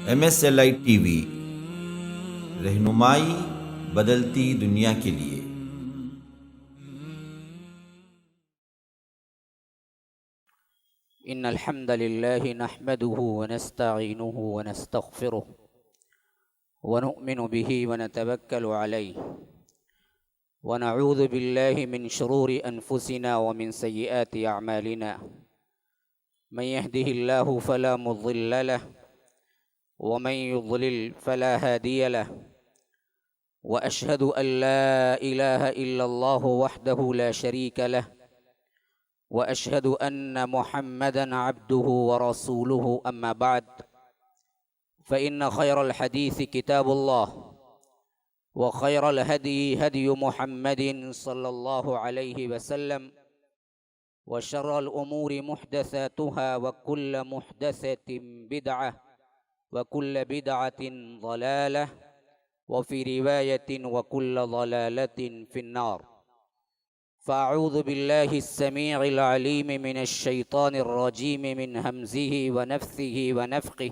MSLI T V, رہنمائی بدلتی دنیا کے لیے۔ ان الحمد لله نحمده ونستعينه ونستغفره ونؤمن به ونتوكل عليه ونعوذ بالله من شرور انفسنا ومن سيئات اعمالنا، من يهده الله فلا مضل له ومن يضلل فلا هادي له، واشهد ان لا اله الا الله وحده لا شريك له، واشهد ان محمدا عبده ورسوله، اما بعد فان خير الحديث كتاب الله، وخير الهدي هدي محمد صلى الله عليه وسلم، وشر الامور محدثاتها وكل محدثة بدعة وكل بدعة ضلالة، وفي رواية وكل ضلالة في النار۔ فأعوذ بالله السميع العليم من الشيطان الرجيم من همزه ونفثه ونفخه،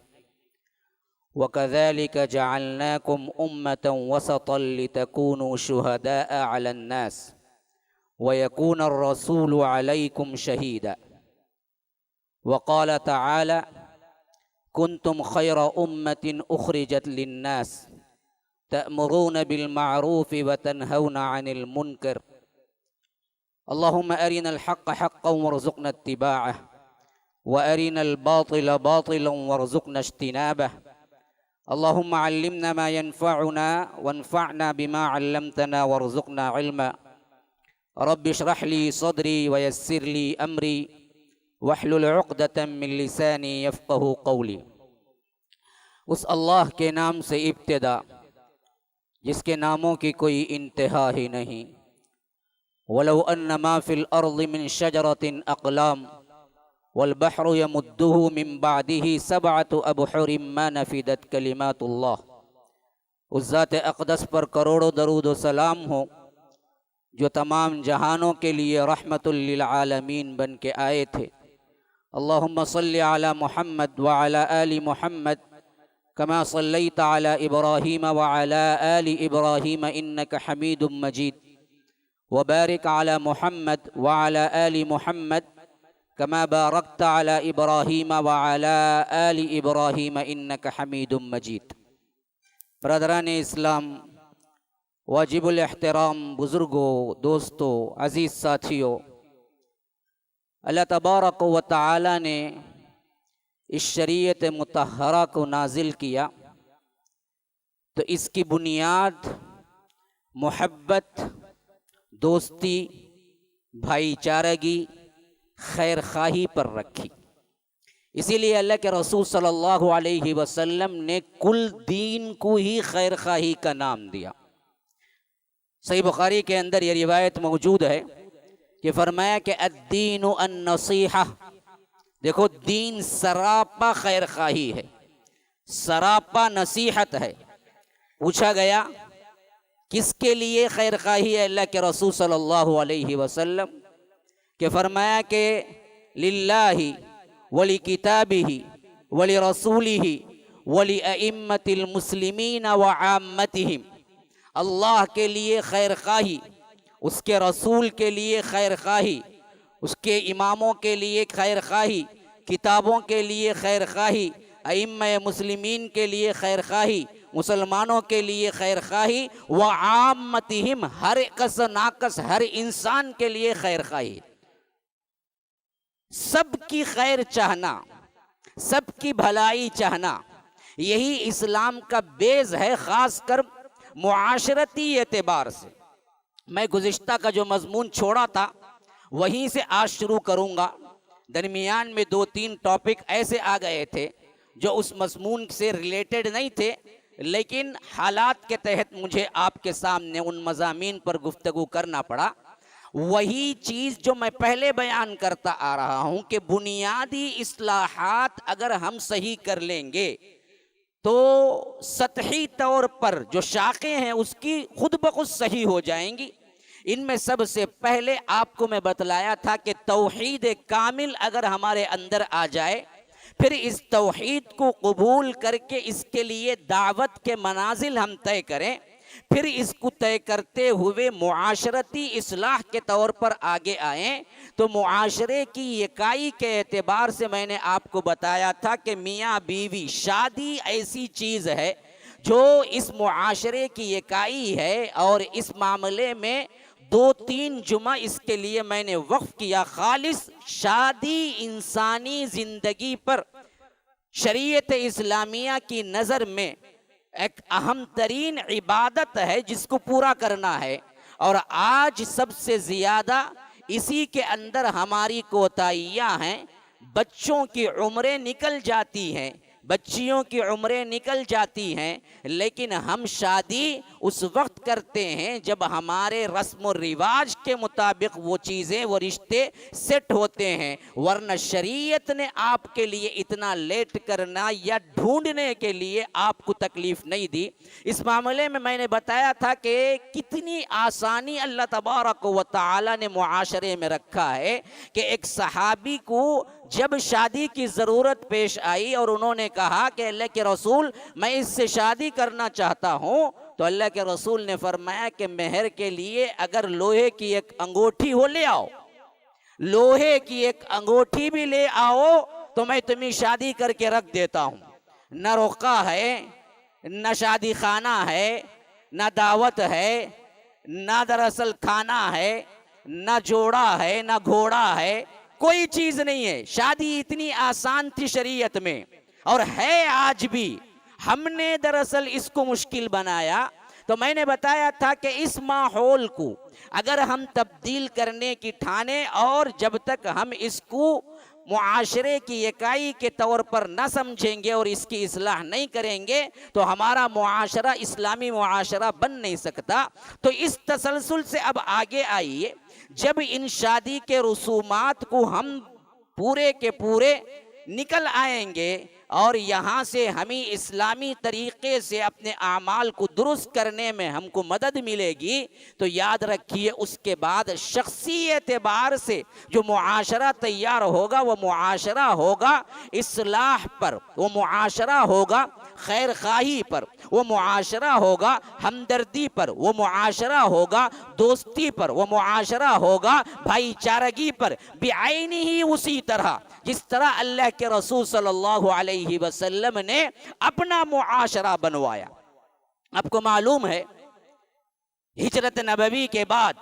وكذلك جعلناكم أمة وسطا لتكونوا شهداء على الناس ويكون الرسول عليكم شهيدا، وقال تعالى: كنتم خير أمة أخرجت للناس تأمرون بالمعروف وتنهون عن المنكر، اللهم أرنا الحق حقا وارزقنا اتباعه، وأرنا الباطل باطلا وارزقنا اجتنابه، اللهم علمنا ما ينفعنا وانفعنا بما علمتنا وارزقنا علما، رب اشرح لي صدري ويسر لي أمري واحلل عقدة من لسانی یفقہوا قولی۔ اس اللہ کے نام سے ابتدا جس کے ناموں کی کوئی انتہا ہی نہیں۔ وَلَوْ أَنَّ مَا فِي الْأَرْضِ مِنْ شَجَرَةٍ أَقْلَامٌ وَالْبَحْرُ يَمُدُّهُ مِنْ بَعْدِهِ سَبْعَةُ أَبْحُرٍ مَا نَفِدَتْ كَلِمَاتُ اللَّهِ۔ اس ذات اقدس پر کروڑوں درود و سلام ہو جو تمام جہانوں کے لیے رحمت للعالمین بن کے آئے تھے۔ اللہم صلی علی محمد وعلی آل محمد کما صلیت علی ابراہیم وعلی آل ابراہیم انک حمید مجید، وبارک علی محمد وعلی آل محمد کما بارکت علی ابراہیم وعلی آل ابراہیم انک حمید مجید۔ برادران اسلام، واجب الاحترام بزرگوں، دوستوں، عزیز ساتھیوں، اللہ تبارک و تعالی نے اس شریعت مطہرہ کو نازل کیا تو اس کی بنیاد محبت، دوستی، بھائی چارگی، خیر خواہی پر رکھی۔ اسی لیے اللہ کے رسول صلی اللہ علیہ وسلم نے کل دین کو ہی خیر خواہی کا نام دیا۔ صحیح بخاری کے اندر یہ روایت موجود ہے کہ فرمایا کہ الدین النصیحہ، دیکھو دین سراپا خیر خواہی ہے، سراپا نصیحت ہے۔ پوچھا گیا کس کے لیے خیر خواہی ہے اللہ کے رسول صلی اللہ علیہ وسلم، کہ فرمایا کہ للہ ولکتابہ ولرسولہ ولأئمۃ المسلمین وعامتہم، اللہ کے لیے خیر خواہی، اس کے رسول کے لیے خیر خواہی، اس کے اماموں کے لیے خیر خواہی، کتابوں کے لیے خیر خواہی، ائمہ مسلمین کے لیے خیر خواہی، مسلمانوں کے لیے خیر خواہی، وعامتہم، ہر کس ناکس ہر انسان کے لیے خیر خواہی۔ سب کی خیر چاہنا، سب کی بھلائی چاہنا، یہی اسلام کا بیز ہے، خاص کر معاشرتی اعتبار سے۔ میں گزشتہ کا جو مضمون چھوڑا تھا وہیں سے آج شروع کروں گا۔ درمیان میں 2-3 ٹاپک ایسے آ گئے تھے جو اس مضمون سے ریلیٹڈ نہیں تھے، لیکن حالات کے تحت مجھے آپ کے سامنے ان مضامین پر گفتگو کرنا پڑا۔ وہی چیز جو میں پہلے بیان کرتا آ رہا ہوں کہ بنیادی اصلاحات اگر ہم صحیح کر لیں گے تو سطحی طور پر جو شاخیں ہیں اس کی خود بخود صحیح ہو جائیں گی۔ ان میں سب سے پہلے آپ کو میں بتلایا تھا کہ توحید کامل اگر ہمارے اندر آ جائے، پھر اس توحید کو قبول کر کے اس کے لیے دعوت کے منازل ہم طے کریں، پھر اس کو طے کرتے ہوئے معاشرتی اصلاح کے طور پر آگے آئیں، تو معاشرے کی یکائی کے اعتبار سے میں نے آپ کو بتایا تھا کہ میاں بیوی شادی ایسی چیز ہے جو اس معاشرے کی یکائی ہے، اور اس معاملے میں 2-3 جمعہ اس کے لیے میں نے وقف کیا۔ خالص شادی انسانی زندگی پر شریعت اسلامیہ کی نظر میں ایک اہم ترین عبادت ہے جس کو پورا کرنا ہے، اور آج سب سے زیادہ اسی کے اندر ہماری کوتاہیاں ہیں۔ بچوں کی عمریں نکل جاتی ہیں، بچیوں کی عمریں نکل جاتی ہیں، لیکن ہم شادی اس وقت کرتے ہیں جب ہمارے رسم و رواج کے مطابق وہ چیزیں، وہ رشتے سیٹ ہوتے ہیں، ورنہ شریعت نے آپ کے لیے اتنا لیٹ کرنا یا ڈھونڈنے کے لیے آپ کو تکلیف نہیں دی۔ اس معاملے میں نے بتایا تھا کہ کتنی آسانی اللہ تبارک و تعالی نے معاشرے میں رکھا ہے کہ ایک صحابی کو جب شادی کی ضرورت پیش آئی اور انہوں نے کہا کہ اللہ کے رسول میں اس سے شادی کرنا چاہتا ہوں، تو اللہ کے رسول نے فرمایا کہ مہر کے لیے اگر لوہے کی ایک انگوٹھی ہو لے آؤ، لوہے کی ایک انگوٹھی بھی لے آؤ تو میں تمہیں شادی کر کے رکھ دیتا ہوں۔ نہ رقعہ ہے، نہ شادی خانہ ہے، نہ دعوت ہے، نہ دراصل کھانا ہے، نہ جوڑا ہے، نہ گھوڑا ہے، کوئی چیز نہیں ہے۔ شادی اتنی آسان تھی شریعت میں، اور ہے آج بھی۔ ہم نے دراصل اس کو مشکل بنایا۔ تو میں نے بتایا تھا کہ اس ماحول کو اگر ہم تبدیل کرنے کی ٹھانے، اور جب تک ہم اس کو معاشرے کی یکائی کے طور پر نہ سمجھیں گے اور اس کی اصلاح نہیں کریں گے، تو ہمارا معاشرہ اسلامی معاشرہ بن نہیں سکتا۔ تو اس تسلسل سے اب آگے آئیے، جب ان شادی کے رسومات کو ہم پورے کے پورے نکل آئیں گے اور یہاں سے ہمیں اسلامی طریقے سے اپنے اعمال کو درست کرنے میں ہم کو مدد ملے گی، تو یاد رکھیے اس کے بعد شخصی اعتبار سے جو معاشرہ تیار ہوگا وہ معاشرہ ہوگا اصلاح پر، وہ معاشرہ ہوگا خیر خواہی پر، وہ معاشرہ ہوگا ہمدردی پر، وہ معاشرہ ہوگا دوستی پر، وہ معاشرہ ہوگا بھائی چارگی پر، بعینی ہی اسی طرح جس طرح اللہ کے رسول صلی اللہ علیہ وسلم نے اپنا معاشرہ بنوایا۔ آپ کو معلوم ہے ہجرت نبوی کے بعد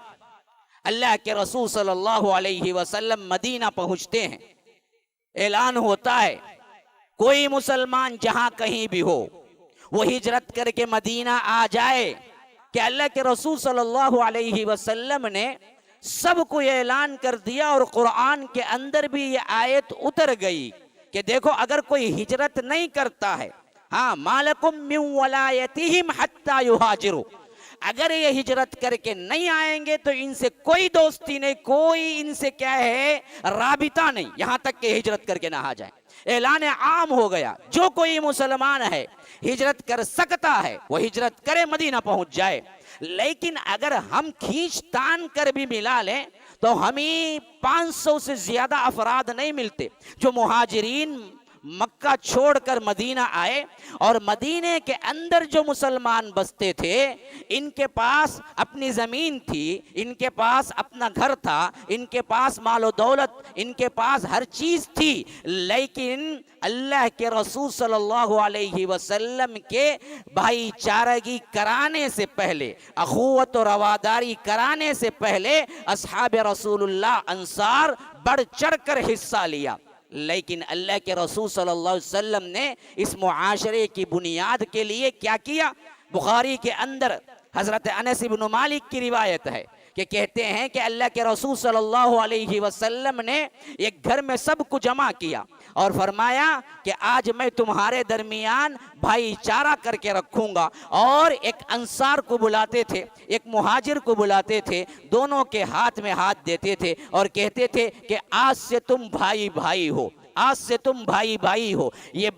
اللہ کے رسول صلی اللہ علیہ وسلم مدینہ پہنچتے ہیں، اعلان ہوتا ہے کوئی مسلمان جہاں کہیں بھی ہو وہ ہجرت کر کے مدینہ آ جائے، کہ اللہ کے رسول صلی اللہ علیہ وسلم نے سب کو اعلان کر دیا، اور قرآن کے اندر بھی یہ آیت اتر گئی کہ دیکھو اگر کوئی ہجرت نہیں کرتا ہے، ہاں مالکم من ولایتہم حتی یہاجروا، اگر یہ ہجرت کر کے نہیں آئیں گے تو ان سے کوئی دوستی نہیں، کوئی ان سے کیا ہے رابطہ نہیں، یہاں تک کہ ہجرت کر کے نہ آ جائیں۔ اعلان عام ہو گیا، جو کوئی مسلمان ہے ہجرت کر سکتا ہے وہ ہجرت کرے، مدینہ پہنچ جائے۔ لیکن اگر ہم کھینچ تان کر بھی ملا لیں تو ہمیں 500 سے زیادہ افراد نہیں ملتے جو مہاجرین مکہ چھوڑ کر مدینہ آئے، اور مدینے کے اندر جو مسلمان بستے تھے ان کے پاس اپنی زمین تھی، ان کے پاس اپنا گھر تھا، ان کے پاس مال و دولت، ان کے پاس ہر چیز تھی، لیکن اللہ کے رسول صلی اللہ علیہ وسلم کے بھائی چارگی کرانے سے پہلے، اخوت و رواداری کرانے سے پہلے اصحاب رسول اللہ انصار بڑھ چڑھ کر حصہ لیا۔ لیکن اللہ کے رسول صلی اللہ علیہ وسلم نے اس معاشرے کی بنیاد کے لیے کیا کیا؟ بخاری کے اندر حضرت انس بن مالک کی روایت ہے کہ کہتے ہیں کہ اللہ کے رسول صلی اللہ علیہ وسلم نے ایک گھر میں سب کو جمع کیا اور فرمایا کہ آج میں تمہارے درمیان بھائی چارہ کر کے رکھوں گا، اور ایک انصار کو بلاتے تھے، ایک مہاجر کو بلاتے تھے، دونوں کے ہاتھ میں ہاتھ دیتے تھے اور کہتے تھے کہ آج سے تم بھائی بھائی ہو، آج سے تم بھائی بھائی ہو۔ یہ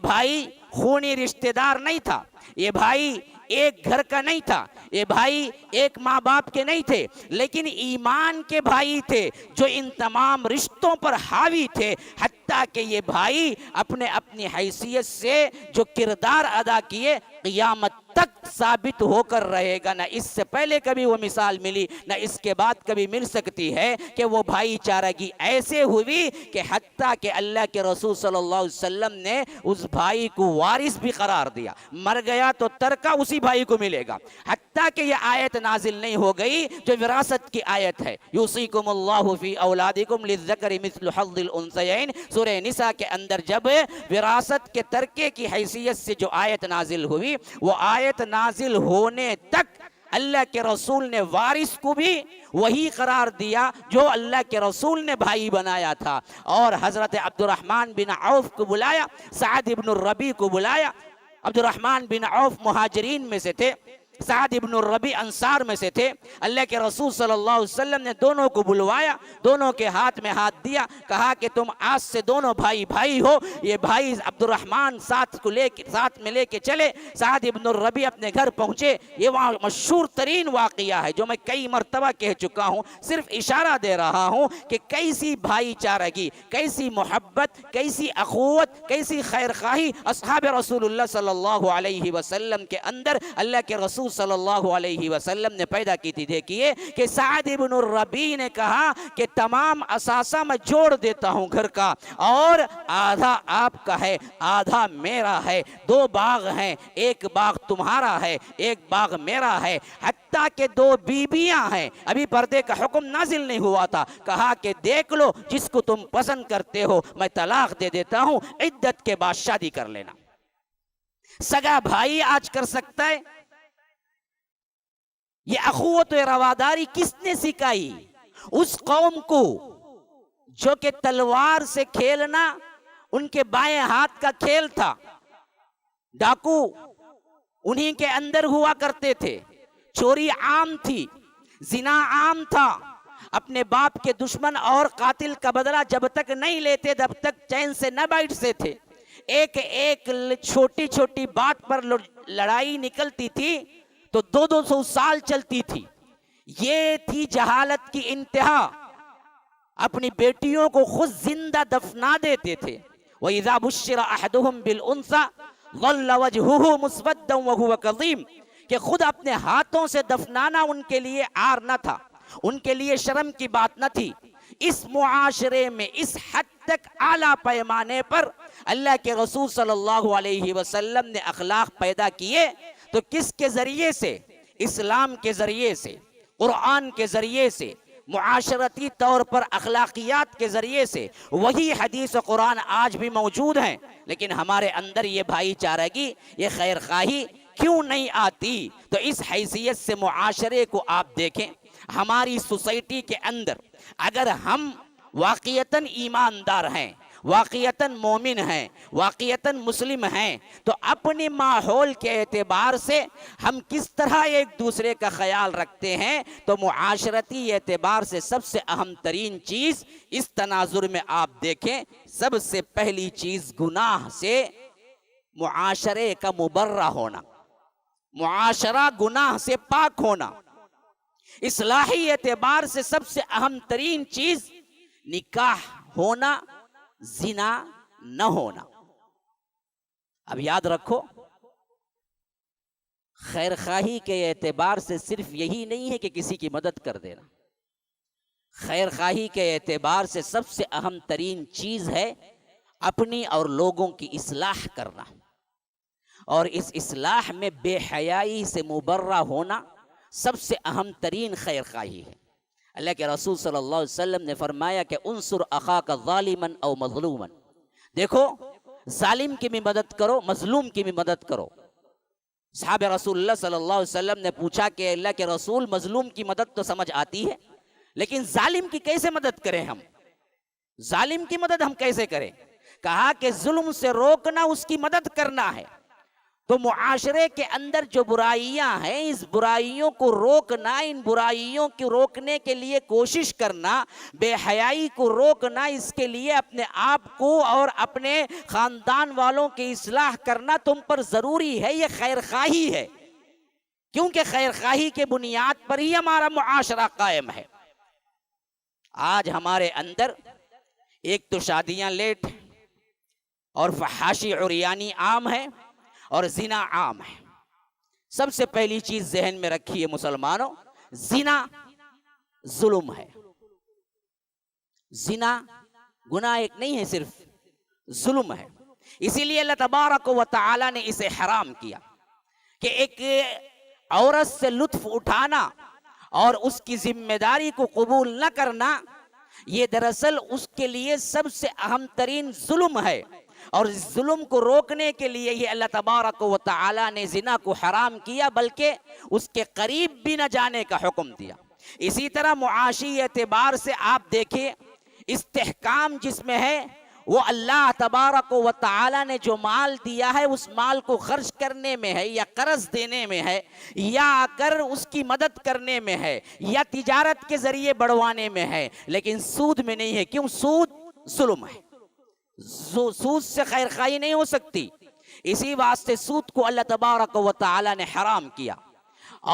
بھائی خونی رشتہ دار نہیں تھا، یہ بھائی ایک گھر کا نہیں تھا، یہ بھائی ایک ماں باپ کے نہیں تھے، لیکن ایمان کے بھائی تھے جو ان تمام رشتوں پر حاوی تھے، حتی حتیٰ کہ یہ بھائی اپنے اپنی حیثیت سے جو کردار ادا کیے قیامت تک ثابت ہو کر رہے گا. نہ اس سے پہلے کبھی وہ مثال ملی نہ اس کے بعد کبھی مل سکتی ہے کہ وہ بھائی چارگی ایسے ہوئی کہ حتیٰ کہ اللہ کے رسول صلی اللہ علیہ وسلم نے اس بھائی کو وارث بھی قرار دیا. مر گیا تو ترکہ اسی بھائی کو ملے گا. حتیٰ کہ یہ آیت نازل نہیں ہو گئی جو وراثت کی آیت ہے, یوصیکم اللہ فی اولادکم للذکر مثل حظ الانثیین. سورہ نساء کے اندر جب وراثت کے ترکے کی حیثیت سے جو آیت نازل ہوئی, وہ آیت نازل ہونے تک اللہ کے رسول نے وارث کو بھی وہی قرار دیا جو اللہ کے رسول نے بھائی بنایا تھا. اور حضرت عبد الرحمن بن عوف کو بلایا, سعد بن الربیع کو بلایا. عبد الرحمن بن عوف مہاجرین میں سے تھے, سعد ابن الربیع انصار میں سے تھے. اللہ کے رسول صلی اللہ علیہ وسلم نے دونوں کو بلوایا, دونوں کے ہاتھ میں ہاتھ دیا, کہا کہ تم آج سے دونوں بھائی بھائی ہو. یہ بھائی عبد الرحمن ساتھ میں لے کے چلے. سعد ابن الربیع اپنے گھر پہنچے. یہ وہاں مشہور ترین واقعہ ہے جو میں کئی مرتبہ کہہ چکا ہوں, صرف اشارہ دے رہا ہوں کہ کیسی بھائی چارگی, کیسی محبت, کیسی اخوت, کیسی خیر خواہی اصحاب رسول اللہ صلی اللہ علیہ وسلم کے اندر اللہ کے رسول صلی اللہ علیہ وسلم نے پیدا کی تھی. دیکھیے کہ سعد بن الربیع نے کہا کہ تمام اثاثہ میں جوڑ دیتا ہوں گھر کا, اور آدھا آپ کا ہے آدھا میرا ہے. 2 باغ ہیں, ایک باغ تمہارا ہے ایک باغ میرا ہے. حتیٰ کہ 2 بیویاں ہیں, ابھی پردے کا حکم نازل نہیں ہوا تھا. کہا کہ دیکھ لو جس کو تم پسند کرتے ہو میں طلاق دے دیتا ہوں, عدت کے بعد شادی کر لینا. سگا بھائی آج کر سکتا ہے؟ یہ اخوت و رواداری کس نے سکھائی؟ اس قوم کو جو کہ تلوار سے کھیلنا ان کے بائیں ہاتھ کا کھیل تھا. ڈاکو انہی کے اندر ہوا کرتے تھے, چوری عام تھی, زنا عام تھا. اپنے باپ کے دشمن اور قاتل کا بدلہ جب تک نہیں لیتے تب تک چین سے نہ بیٹھتے تھے. ایک چھوٹی چھوٹی بات پر لڑائی نکلتی تھی تو 200 سال چلتی تھی. یہ تھی جہالت کی انتہا. اپنی بیٹیوں کو خود زندہ دفنا دیتے تھے. وَإِذَا بُشِّرَ أَحَدُهُمْ بِالْأُنثَىٰ ظَلَّ وَجْهُهُ مُسْوَدًّا وَهُوَ كَظِيمٌ کہ خود اپنے ہاتھوں سے دفنانا ان کے لیے عار نہ تھا, ان کے لیے شرم کی بات نہ تھی. اس معاشرے میں اس حد تک اعلیٰ پیمانے پر اللہ کے رسول صلی اللہ علیہ وسلم نے اخلاق پیدا کیے تو کس کے ذریعے سے؟ اسلام کے ذریعے سے, قرآن کے ذریعے سے, معاشرتی طور پر اخلاقیات کے ذریعے سے. وہی حدیث و قرآن آج بھی موجود ہیں, لیکن ہمارے اندر یہ بھائی چارگی, یہ خیر خواہی کیوں نہیں آتی؟ تو اس حیثیت سے معاشرے کو آپ دیکھیں. ہماری سوسائٹی کے اندر اگر ہم واقعتاً ایماندار ہیں, واقعتاً مومن ہیں, واقعتاً مسلم ہیں, تو اپنے ماحول کے اعتبار سے ہم کس طرح ایک دوسرے کا خیال رکھتے ہیں؟ تو معاشرتی اعتبار سے سب سے اہم ترین چیز اس تناظر میں آپ دیکھیں, سب سے پہلی چیز گناہ سے معاشرے کا مبرہ ہونا, معاشرہ گناہ سے پاک ہونا. اصلاحی اعتبار سے سب سے اہم ترین چیز نکاح ہونا, زنا نہ ہونا. اب یاد رکھو, خیر خواہی کے اعتبار سے صرف یہی نہیں ہے کہ کسی کی مدد کر دینا. خیر خواہی کے اعتبار سے سب سے اہم ترین چیز ہے اپنی اور لوگوں کی اصلاح کرنا, اور اس اصلاح میں بے حیائی سے مبرہ ہونا سب سے اہم ترین خیر خواہی ہے. اللہ کے رسول صلی اللہ علیہ وسلم نے فرمایا کہ انصر اخاک ظالما او مظلوما. دیکھو, ظالم کی بھی مدد کرو, مظلوم کی بھی مدد کرو. صحابہ رسول اللہ صلی اللہ علیہ وسلم نے پوچھا کہ اللہ کے رسول, مظلوم کی مدد تو سمجھ آتی ہے, لیکن ظالم کی کیسے مدد کریں ہم؟ ظالم کی مدد ہم کیسے کریں؟ کہا کہ ظلم سے روکنا اس کی مدد کرنا ہے. تو معاشرے کے اندر جو برائیاں ہیں, اس برائیوں کو روکنا, ان برائیوں کو روکنے کے لیے کوشش کرنا, بے حیائی کو روکنا, اس کے لیے اپنے آپ کو اور اپنے خاندان والوں کی اصلاح کرنا تم پر ضروری ہے. یہ خیر خواہی ہے, کیونکہ خیر خواہی کے بنیاد پر ہی ہمارا معاشرہ قائم ہے. آج ہمارے اندر ایک تو شادیاں لیٹ اور فحاشی عریانی عام ہے اور زنا عام ہے. سب سے پہلی چیز ذہن میں رکھیے مسلمانوں، زنا ظلم ہے. زنا گناہ ایک نہیں ہے، صرف ظلم ہے. اسی لیے اللہ تبارک و تعالی نے اسے حرام کیا کہ ایک عورت سے لطف اٹھانا اور اس کی ذمہ داری کو قبول نہ کرنا، یہ دراصل اس کے لیے سب سے اہم ترین ظلم ہے. اور اس ظلم کو روکنے کے لیے یہ اللہ تبارک و تعالی نے زنا کو حرام کیا، بلکہ اس کے قریب بھی نہ جانے کا حکم دیا. اسی طرح معاشی اعتبار سے آپ دیکھیں، استحکام جس میں ہے وہ اللہ تبارک و تعالی نے جو مال دیا ہے اس مال کو خرچ کرنے میں ہے، یا قرض دینے میں ہے، یا اگر اس کی مدد کرنے میں ہے، یا تجارت کے ذریعے بڑھوانے میں ہے، لیکن سود میں نہیں ہے. کیوں؟ سود ظلم ہے، سود سے خیر خواہی نہیں ہو سکتی. اسی واسطے سود کو اللہ تبارک و تعالی نے حرام کیا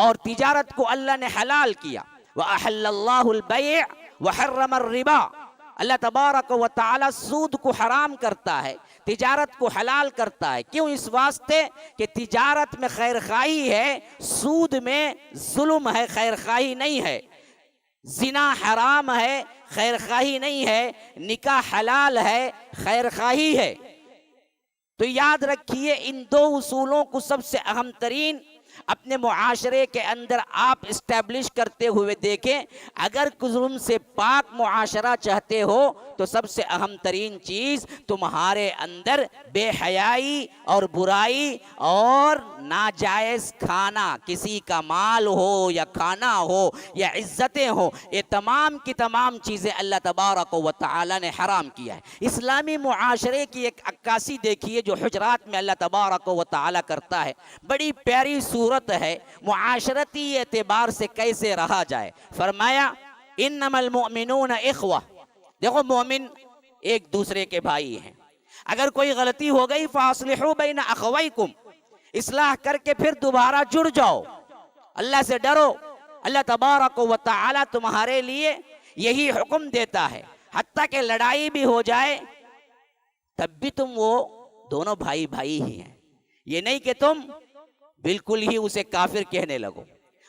اور تجارت کو اللہ نے حلال کیا. وَأَحَلَّ اللَّهُ الْبَيْعَ وَحَرَّمَ الرِّبَا. اللہ تبارک و تعالی سود کو حرام کرتا ہے، تجارت کو حلال کرتا ہے. کیوں؟ اس واسطے کہ تجارت میں خیر خواہی ہے، سود میں ظلم ہے، خیر خواہی نہیں ہے. زنا حرام ہے، خیر خواہی نہیں ہے. نکاح حلال ہے، خیر خواہی ہے. تو یاد رکھیے ان دو اصولوں کو سب سے اہم ترین اپنے معاشرے کے اندر آپ اسٹیبلش کرتے ہوئے دیکھیں. اگر ظلم سے پاک معاشرہ چاہتے ہو تو سب سے اہم ترین چیز تمہارے اندر بے حیائی اور برائی اور ناجائز کھانا، کسی کا مال ہو یا کھانا ہو یا عزتیں ہو، یہ تمام کی تمام چیزیں اللہ تبارک و تعالی نے حرام کیا ہے. اسلامی معاشرے کی ایک عکاسی دیکھیے جو حجرات میں اللہ تبارک و تعالی کرتا ہے. بڑی پیاری صورت ہے معاشرتی اعتبار سے کیسے رہا جائے. فرمایا انما المؤمنون اخوہ. دیکھو مومن ایک دوسرے کے بھائی ہیں. اگر کوئی غلطی ہو گئی فاصلحوا بین اخویکم، اصلاح کر کے پھر دوبارہ جڑ جاؤ. اللہ سے ڈرو. اللہ تبارک و تعالی تمہارے لیے یہی حکم دیتا ہے. حتیٰ کہ لڑائی بھی ہو جائے تب بھی تم وہ دونوں بھائی بھائی ہی ہیں. یہ نہیں کہ تم بالکل ہی اسے کافر کہنے لگو.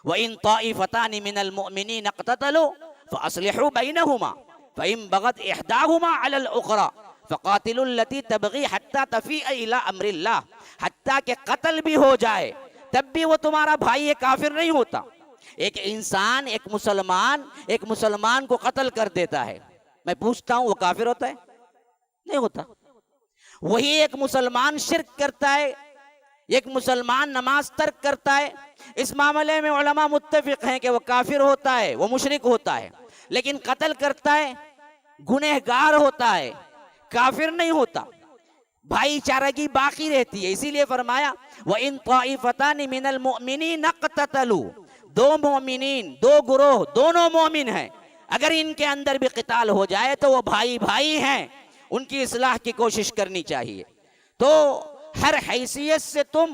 وَإِن طَائِفَتَانِ مِنَ الْمُؤْمِنِينَ اقْتَتَلُوا فَأَصْلِحُوا بَيْنَهُمَا فَإِن بَغَتْ إِحْدَاهُمَا عَلَى الْأُخْرَى فَقَاتِلُوا الَّتِي تَبْغِي حَتَّى تَفِيءَ إِلَىٰ أَمْرِ اللَّهِ. حتیٰ کہ قتل بھی ہو جائے تب بھی وہ تمہارا بھائی ہے، کافر نہیں ہوتا. ایک انسان ایک مسلمان کو قتل کر دیتا ہے، میں پوچھتا ہوں وہ کافر ہوتا ہے؟ نہیں ہوتا. وہی ایک مسلمان شرک کرتا ہے، ایک مسلمان نماز ترک کرتا ہے، اس معاملے میں علماء متفق ہیں کہ وہ کافر ہوتا ہے، وہ مشرک ہوتا ہے. لیکن قتل کرتا ہے، گنہگار ہوتا ہے، کافر نہیں ہوتا. بھائی چارگی باقی رہتی ہے. اسی لیے فرمایا وَإِن طَائِفَتَانِ مِنَ الْمُؤْمِنِينَ اقْتَتَلُوا. دو مومنین، دو گروہ، دونوں مومن ہیں، اگر ان کے اندر بھی قتال ہو جائے تو وہ بھائی بھائی ہیں، ان کی اصلاح کی کوشش کرنی چاہیے. تو ہر حیثیت سے تم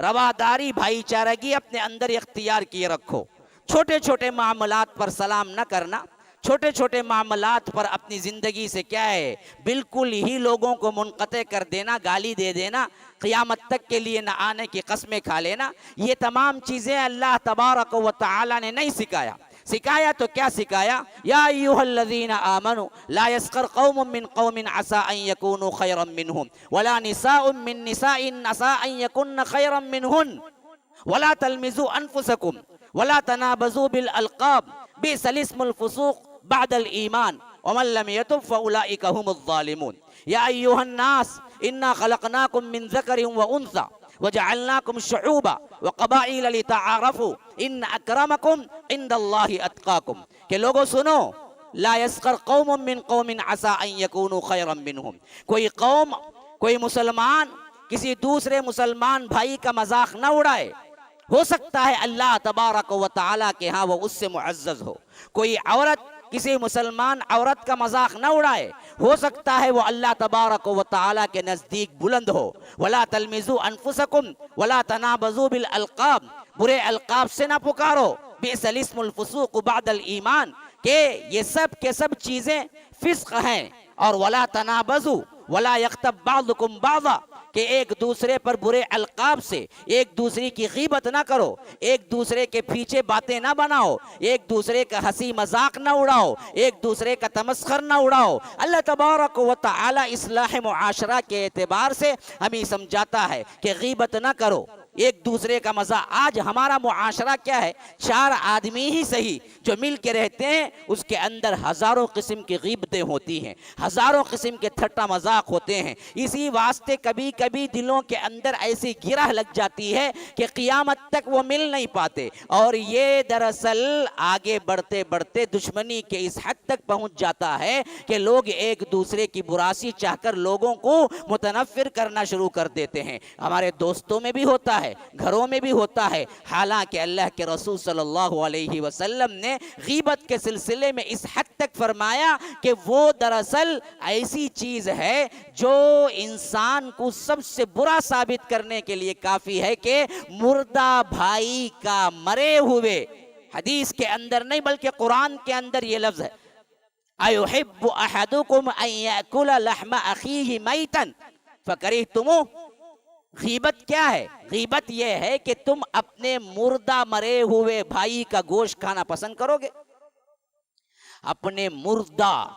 رواداری، بھائی چارگی اپنے اندر اختیار کیے رکھو. چھوٹے چھوٹے معاملات پر سلام نہ کرنا، چھوٹے چھوٹے معاملات پر اپنی زندگی سے کیا ہے بالکل ہی لوگوں کو منقطع کر دینا، گالی دے دینا، قیامت تک کے لیے نہ آنے کی قسمیں کھا لینا، یہ تمام چیزیں اللہ تبارک و تعالی نے نہیں سکھایا. سکھایا تو کیا سکھایا؟ یا ایھا الذین آمنوا لا یسخر قوم من قوم عسى ان یکونوا خیرا منہم ولا نساء من نساء عسى ان یکن خیرا منہن ولا تلمزوا انفسکم ولا تنابزوا بالالقاب بئس الاسم الفسوق بعد الایمان ومن لم يتب فاولئک هم الظالمون. یا ایھا الناس انا خلقناکم من ذکر وانثى وجعلناکم شعوبا وقبائل لتعارفوا ان اکرمکم عند اللہ اتقاکم. کہ لوگوں سنو، لا یسخر قوم من قوم عسى ان یکونوا خیرا منہم. کوئی قوم، کوئی مسلمان کسی دوسرے مسلمان بھائی کا مذاق نہ اڑائے. ہو سکتا ہے اللہ تبارک و تعالیٰ کے ہاں وہ اس سے معزز ہو. کوئی عورت کسی مسلمان عورت کا مذاق نہ اڑائے، ہو سکتا ہے وہ اللہ تبارک و تعالیٰ کے نزدیک بلند ہو. ولا تلمزوا انفسکم ولا تنابزوا بالالقاب. برے القاب سے نہ پکارو. بئس الاسم الفسوق بعد الایمان. کہ یہ سب کے سب چیزیں فسق ہیں اور ولا تنابزوا ولا یغتب بعضکم بعضا کہ ایک دوسرے پر برے القاب سے ایک دوسرے کی غیبت نہ کرو، ایک دوسرے کے پیچھے باتیں نہ بناؤ، ایک دوسرے کا ہنسی مذاق نہ اڑاؤ، ایک دوسرے کا تمسخر نہ اڑاؤ۔ اللہ تبارک و تعالی اصلاح معاشرہ کے اعتبار سے ہمیں سمجھاتا ہے کہ غیبت نہ کرو، ایک دوسرے کا مزہ۔ آج ہمارا معاشرہ کیا ہے؟ 4 آدمی ہی صحیح جو مل کے رہتے ہیں، اس کے اندر ہزاروں قسم کی غیبتیں ہوتی ہیں، ہزاروں قسم کے ٹھٹا مذاق ہوتے ہیں۔ اسی واسطے کبھی کبھی دلوں کے اندر ایسی گرہ لگ جاتی ہے کہ قیامت تک وہ مل نہیں پاتے، اور یہ دراصل آگے بڑھتے بڑھتے دشمنی کے اس حد تک پہنچ جاتا ہے کہ لوگ ایک دوسرے کی براسی چاہ کر لوگوں کو متنفر کرنا شروع کر دیتے ہیں۔ ہمارے دوستوں میں بھی ہوتا ہے، گھروں میں بھی ہوتا ہے، حالانکہ اللہ کے رسول صلی اللہ علیہ وسلم نے غیبت کے سلسلے میں اس حد تک فرمایا کہ وہ دراصل ایسی چیز ہے جو انسان کو سب سے برا ثابت کرنے کے لیے کافی ہے کہ مردہ بھائی کا مرے ہوئے، حدیث کے اندر نہیں بلکہ قرآن کے اندر یہ لفظ ہے، اَيُحِبُّ أَحَدُكُمْ أَن يَأْكُلَ لَحْمَ أَخِيهِ مَيْتًا فَكَرِهْتُمُوهُ۔ غیبت کیا ہے؟ غیبت یہ ہے کہ تم اپنے مردہ مرے ہوئے بھائی کا گوشت کھانا پسند کرو گے، اپنے مردہ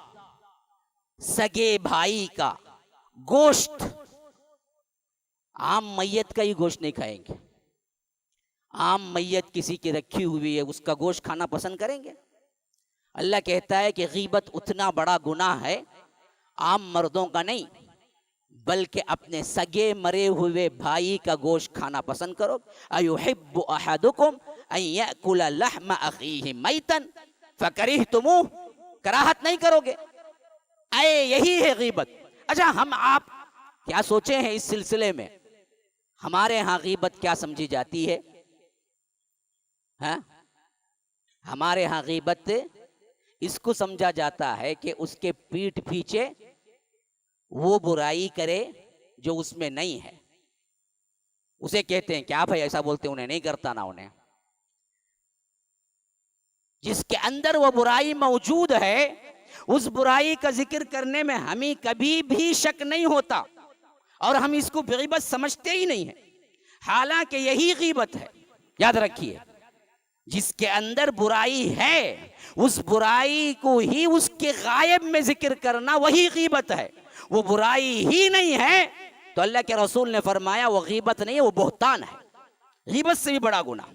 سگے بھائی کا گوشت۔ عام میت کا ہی گوشت نہیں کھائیں گے، عام میت کسی کی رکھی ہوئی ہے اس کا گوشت کھانا پسند کریں گے؟ اللہ کہتا ہے کہ غیبت اتنا بڑا گناہ ہے، عام مردوں کا نہیں بلکہ اپنے سگے مرے ہوئے بھائی کا گوشت کھانا پسند کرو۔ ایحب احدکم ان یاکل لحم اخیہ میتا فکرہتموہ، کراہت نہیں کرو گے، یہی ہے غیبت۔ اچھا، ہم آپ کیا سوچے ہیں اس سلسلے میں؟ ہمارے ہاں غیبت کیا سمجھی جاتی ہے؟ ہمارے ہاں غیبت اس کو سمجھا جاتا ہے کہ اس کے پیٹھ پیچھے وہ برائی کرے جو اس میں نہیں ہے، اسے کہتے ہیں کیا بھائی ایسا بولتے انہیں نہیں کرتا نا انہیں۔ جس کے اندر وہ برائی موجود ہے اس برائی کا ذکر کرنے میں ہمیں کبھی بھی شک نہیں ہوتا، اور ہم اس کو غیبت سمجھتے ہی نہیں ہیں، حالانکہ یہی غیبت ہے۔ یاد رکھیے، جس کے اندر برائی ہے اس برائی کو ہی اس کے غائب میں ذکر کرنا وہی غیبت ہے۔ وہ برائی ہی نہیں ہے تو اللہ کے رسول نے فرمایا وہ غیبت نہیں ہے، وہ بہتان ہے، غیبت سے بھی بڑا گناہ۔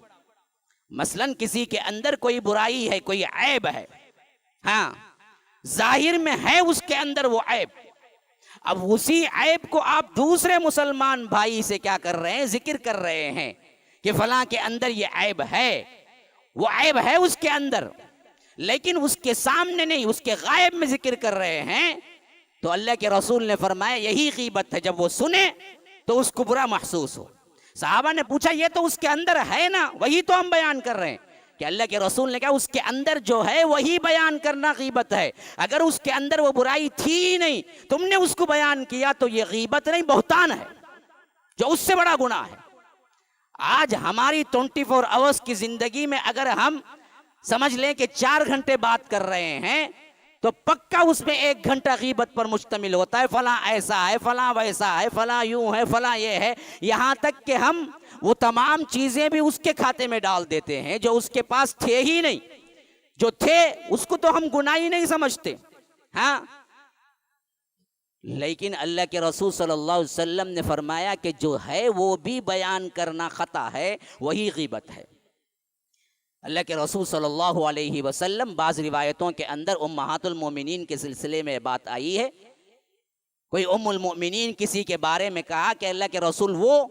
مثلا کسی کے اندر کوئی برائی ہے، کوئی عیب ہے، ہاں ظاہر میں ہے اس کے اندر وہ عیب، اب اسی عیب کو آپ دوسرے مسلمان بھائی سے کیا کر رہے ہیں؟ ذکر کر رہے ہیں کہ فلاں کے اندر یہ عیب ہے، وہ عیب ہے اس کے اندر، لیکن اس کے سامنے نہیں، اس کے غائب میں ذکر کر رہے ہیں۔ تو اللہ کے رسول نے فرمایا یہی غیبت ہے، جب وہ سنے تو اس کو برا محسوس ہو۔ صحابہ نے پوچھا یہ تو اس کے اندر ہے نا، وہی تو ہم بیان کر رہے ہیں، کہ اللہ کے رسول نے کہا اس کے اندر جو ہے وہی بیان کرنا غیبت ہے۔ اگر اس کے اندر وہ برائی تھی ہی نہیں، تم نے اس کو بیان کیا تو یہ غیبت نہیں، بہتان ہے، جو اس سے بڑا گناہ ہے۔ آج ہماری 24 آورز کی زندگی میں اگر ہم سمجھ لیں کہ 4 گھنٹے بات کر رہے ہیں تو پکا اس میں 1 گھنٹہ غیبت پر مشتمل ہوتا ہے، فلاں ایسا ہے، فلاں ویسا ہے، فلاں یوں ہے، فلاں یہ ہے، یہاں تک کہ ہم وہ تمام چیزیں بھی اس کے کھاتے میں ڈال دیتے ہیں جو اس کے پاس تھے ہی نہیں، جو تھے اس کو تو ہم گناہ ہی نہیں سمجھتے، ہاں۔ لیکن اللہ کے رسول صلی اللہ علیہ وسلم نے فرمایا کہ جو ہے وہ بھی بیان کرنا خطا ہے، وہی غیبت ہے۔ اللہ کے رسول صلی اللہ علیہ وسلم، بعض روایتوں کے اندر امہات المومنین کے سلسلے میں بات آئی ہے، کوئی ام المؤمنین کسی کے بارے میں کہا کہ اللہ کے رسول وہ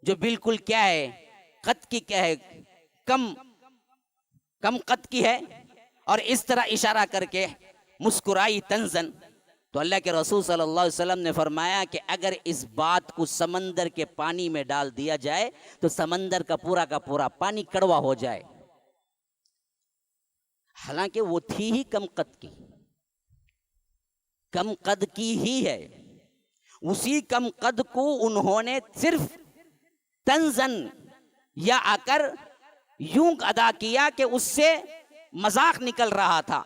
جو بالکل کیا ہے، قد کی کیا ہے، کم قد کی ہے، اور اس طرح اشارہ کر کے مسکرائی تنزن۔ تو اللہ کے رسول صلی اللہ علیہ وسلم نے فرمایا کہ اگر اس بات کو سمندر کے پانی میں ڈال دیا جائے تو سمندر کا پورا پانی کڑوا ہو جائے، حالانکہ وہ تھی ہی کم قد کی ہی ہے۔ اسی کم قد کو انہوں نے صرف تنزن یا آ کر یوں ادا کیا کہ اس سے مذاق نکل رہا تھا،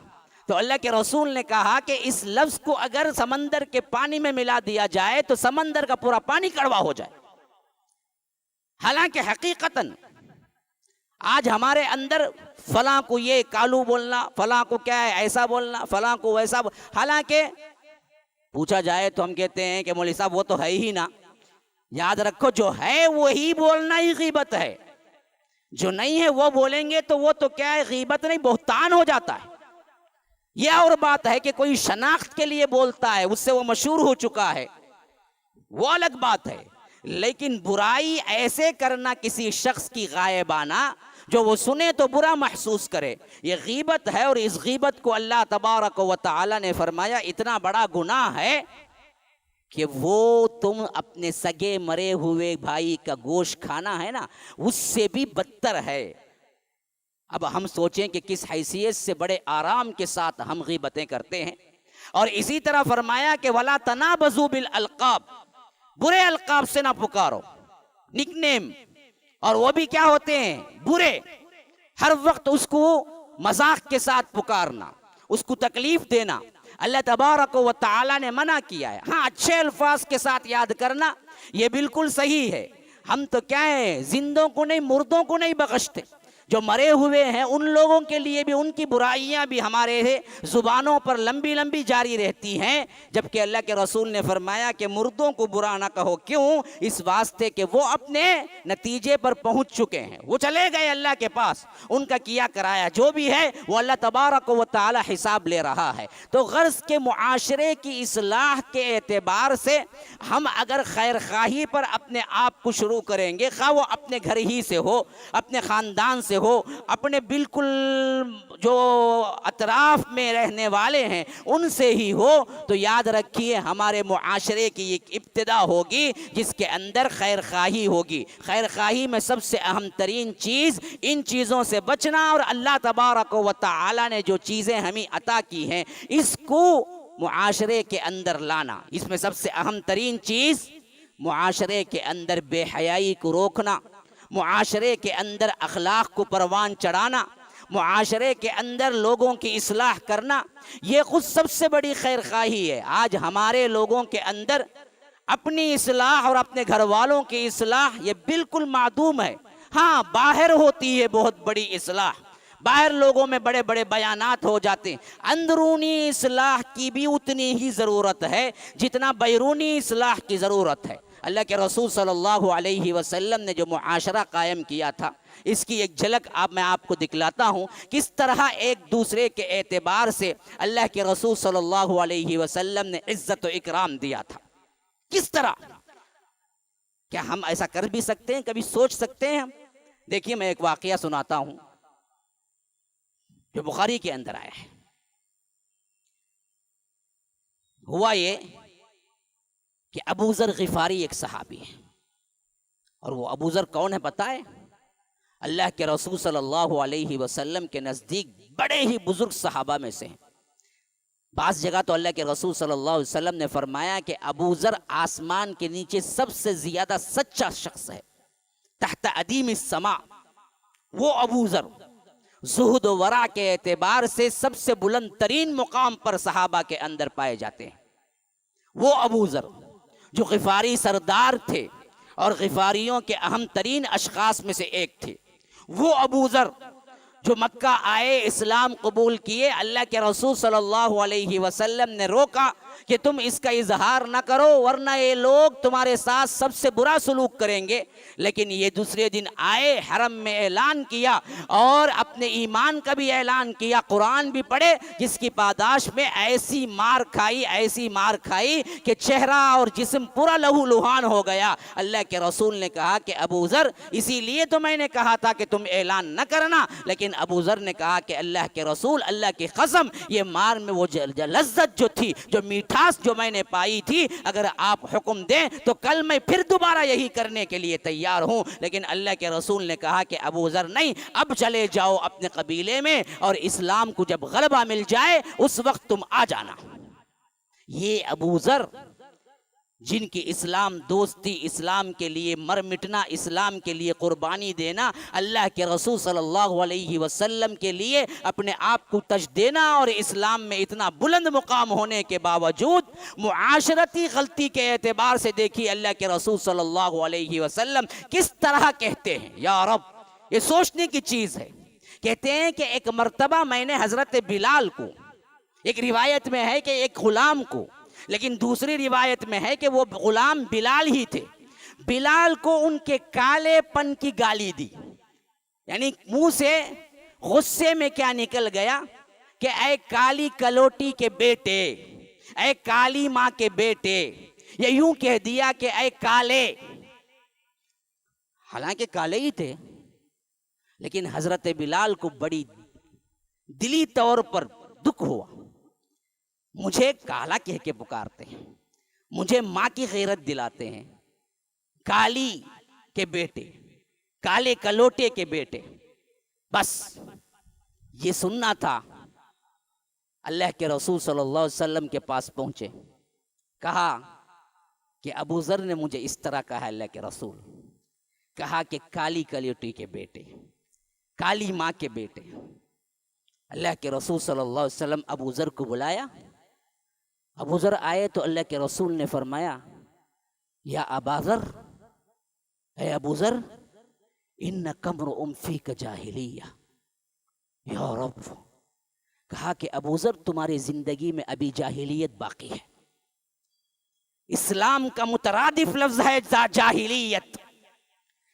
تو اللہ کے رسول نے کہا کہ اس لفظ کو اگر سمندر کے پانی میں ملا دیا جائے تو سمندر کا پورا پانی کڑوا ہو جائے. حالانکہ حقیقتاً آج ہمارے اندر فلاں کو یہ کالو بولنا، فلاں کو کیا ہے ایسا بولنا، فلاں کو ویسا حالانکہ پوچھا جائے تو ہم کہتے ہیں کہ مولوی صاحب وہ تو ہے ہی نا. یاد رکھو جو ہے وہی بولنا ہی غیبت ہے، جو نہیں ہے وہ بولیں گے تو وہ تو کیا ہے غیبت نہیں بہتان ہو جاتا ہے. یہ اور بات ہے کہ کوئی شناخت کے لیے بولتا ہے، اس سے وہ مشہور ہو چکا ہے، وہ الگ بات ہے. لیکن برائی ایسے کرنا کسی شخص کی غائبانہ جو وہ سنے تو برا محسوس کرے، یہ غیبت ہے. اور اس غیبت کو اللہ تبارک و تعالی نے فرمایا اتنا بڑا گناہ ہے کہ وہ تم اپنے سگے مرے ہوئے بھائی کا گوشت کھانا ہے نا، اس سے بھی بدتر ہے. اب ہم سوچیں کہ کس حیثیت سے بڑے آرام کے ساتھ ہم غیبتیں کرتے ہیں. اور اسی طرح فرمایا کہ وَلَا تَنَابَزُوا بِالْأَلْقَابِ، برے القاب سے نہ پکارو، نک نیم، اور وہ بھی کیا ہوتے ہیں برے. ہر وقت اس کو مذاق کے ساتھ پکارنا، اس کو تکلیف دینا، اللہ تبارک و تعالی نے منع کیا ہے. ہاں اچھے الفاظ کے ساتھ یاد کرنا یہ بالکل صحیح ہے. ہم تو کیا ہے زندوں کو نہیں مردوں کو نہیں بخشتے، جو مرے ہوئے ہیں ان لوگوں کے لیے بھی ان کی برائیاں بھی ہمارے زبانوں پر لمبی لمبی جاری رہتی ہیں. جبکہ اللہ کے رسول نے فرمایا کہ مردوں کو برا نہ کہو، کیوں؟ اس واسطے کہ وہ اپنے نتیجے پر پہنچ چکے ہیں، وہ چلے گئے اللہ کے پاس، ان کا کیا کرایا جو بھی ہے وہ اللہ تبارک و تعالی حساب لے رہا ہے. تو غرض کے معاشرے کی اصلاح کے اعتبار سے ہم اگر خیر خواہی پر اپنے آپ کو شروع کریں گے، خواہ وہ اپنے گھر ہی سے ہو، اپنے خاندان سے ہو، اپنے بالکل جو اطراف میں رہنے والے ہیں ان سے ہی ہو، تو یاد رکھیے ہمارے معاشرے کی ایک ابتدا ہوگی جس کے اندر خیر خواہی ہوگی. خیر خواہی میں سب سے اہم ترین چیز ان چیزوں سے بچنا، اور اللہ تبارک و تعالی نے جو چیزیں ہمیں عطا کی ہیں اس کو معاشرے کے اندر لانا. اس میں سب سے اہم ترین چیز معاشرے کے اندر بے حیائی کو روکنا، معاشرے کے اندر اخلاق کو پروان چڑھانا، معاشرے کے اندر لوگوں کی اصلاح کرنا، یہ خود سب سے بڑی خیر خواہی ہے. آج ہمارے لوگوں کے اندر اپنی اصلاح اور اپنے گھر والوں کی اصلاح یہ بالکل معدوم ہے. ہاں باہر ہوتی ہے بہت بڑی اصلاح، باہر لوگوں میں بڑے بڑے بیانات ہو جاتے ہیں، اندرونی اصلاح کی بھی اتنی ہی ضرورت ہے جتنا بیرونی اصلاح کی ضرورت ہے. اللہ کے رسول صلی اللہ علیہ وسلم نے جو معاشرہ قائم کیا تھا اس کی ایک جھلک میں آپ کو دکھلاتا ہوں، کس طرح ایک دوسرے کے اعتبار سے اللہ کے رسول صلی اللہ علیہ وسلم نے عزت و اکرام دیا تھا. کس طرح؟ کیا ہم ایسا کر بھی سکتے ہیں؟ کبھی سوچ سکتے ہیں ہم؟ دیکھیے میں ایک واقعہ سناتا ہوں جو بخاری کے اندر آیا ہے. ہوا یہ کہ ابو ذر غفاری ایک صحابی ہے، اور وہ ابو ذر کون ہے پتہ ہے؟ اللہ کے رسول صلی اللہ علیہ وسلم کے نزدیک بڑے ہی بزرگ صحابہ میں سے ہیں. بعض جگہ تو اللہ کے رسول صلی اللہ علیہ وسلم نے فرمایا کہ ابو ذر آسمان کے نیچے سب سے زیادہ سچا شخص ہے، تحت ادیم السماء. وہ ابو ذر زہد و ورع کے اعتبار سے سب سے بلند ترین مقام پر صحابہ کے اندر پائے جاتے ہیں. وہ ابو ذر جو غفاری سردار تھے اور غفاریوں کے اہم ترین اشخاص میں سے ایک تھے. وہ ابو ذر جو مکہ آئے، اسلام قبول کیے، اللہ کے رسول صلی اللہ علیہ وسلم نے روکا کہ تم اس کا اظہار نہ کرو ورنہ یہ لوگ تمہارے ساتھ سب سے برا سلوک کریں گے. لیکن یہ دوسرے دن آئے، حرم میں اعلان کیا اور اپنے ایمان کا بھی اعلان کیا، قرآن بھی پڑھے، جس کی پاداش میں ایسی مار کھائی کہ چہرہ اور جسم پورا لہو لہان ہو گیا. اللہ کے رسول نے کہا کہ ابو ذر اسی لیے تو میں نے کہا تھا کہ تم اعلان نہ کرنا. لیکن ابو ذر نے کہا کہ اللہ کے رسول، اللہ کی قسم، یہ مار میں وہ لذت جو تھی، جو میٹھاس جو میں نے پائی تھی، اگر آپ حکم دیں تو کل میں پھر دوبارہ یہی کرنے کے لیے تیار ہوں. لیکن اللہ کے رسول نے کہا کہ ابو ذر نہیں، اب چلے جاؤ اپنے قبیلے میں، اور اسلام کو جب غلبہ مل جائے اس وقت تم آ جانا. یہ ابو ذر جن کی اسلام دوستی، اسلام کے لیے مر مٹنا، اسلام کے لیے قربانی دینا، اللہ کے رسول صلی اللہ علیہ وسلم کے لیے اپنے آپ کو تج دینا، اور اسلام میں اتنا بلند مقام ہونے کے باوجود معاشرتی غلطی کے اعتبار سے دیکھیے اللہ کے رسول صلی اللہ علیہ وسلم کس طرح کہتے ہیں یا رب. یہ سوچنے کی چیز ہے. کہتے ہیں کہ ایک مرتبہ میں نے حضرت بلال کو، ایک روایت میں ہے کہ ایک غلام کو، لیکن دوسری روایت میں ہے کہ وہ غلام بلال ہی تھے، بلال کو ان کے کالے پن کی گالی دی. یعنی منہ سے غصے میں کیا نکل گیا کہ اے کالی کلوٹی کے بیٹے، اے کالی ماں کے بیٹے، یا یوں کہہ دیا کہ اے کالے. حالانکہ کالے ہی تھے، لیکن حضرت بلال کو بڑی دلی طور پر دکھ ہوا. مجھے کالا کہہ کے پکارتے ہیں، مجھے ماں کی غیرت دلاتے ہیں، کالی کے بیٹے، کالے کلوٹے کے بیٹے. بس یہ سننا تھا. اللہ کے رسول صلی اللہ علیہ وسلم کے پاس پہنچے، کہا کہ ابو ذر نے مجھے اس طرح کہا. اللہ کے رسول کہا کہ کالی کلوٹی کے بیٹے، کالی ماں کے بیٹے. اللہ کے رسول صلی اللہ علیہ وسلم ابو ذر کو بلایا. ابو ذر آئے تو اللہ کے رسول نے فرمایا یا ابا ذر، اے ابو ذر، انک امرؤ فیک جاہلیہ. یا رب، کہا کہ ابو ذر تمہاری زندگی میں ابھی جاہلیت باقی ہے. اسلام کا مترادف لفظ ہے جاہلیت.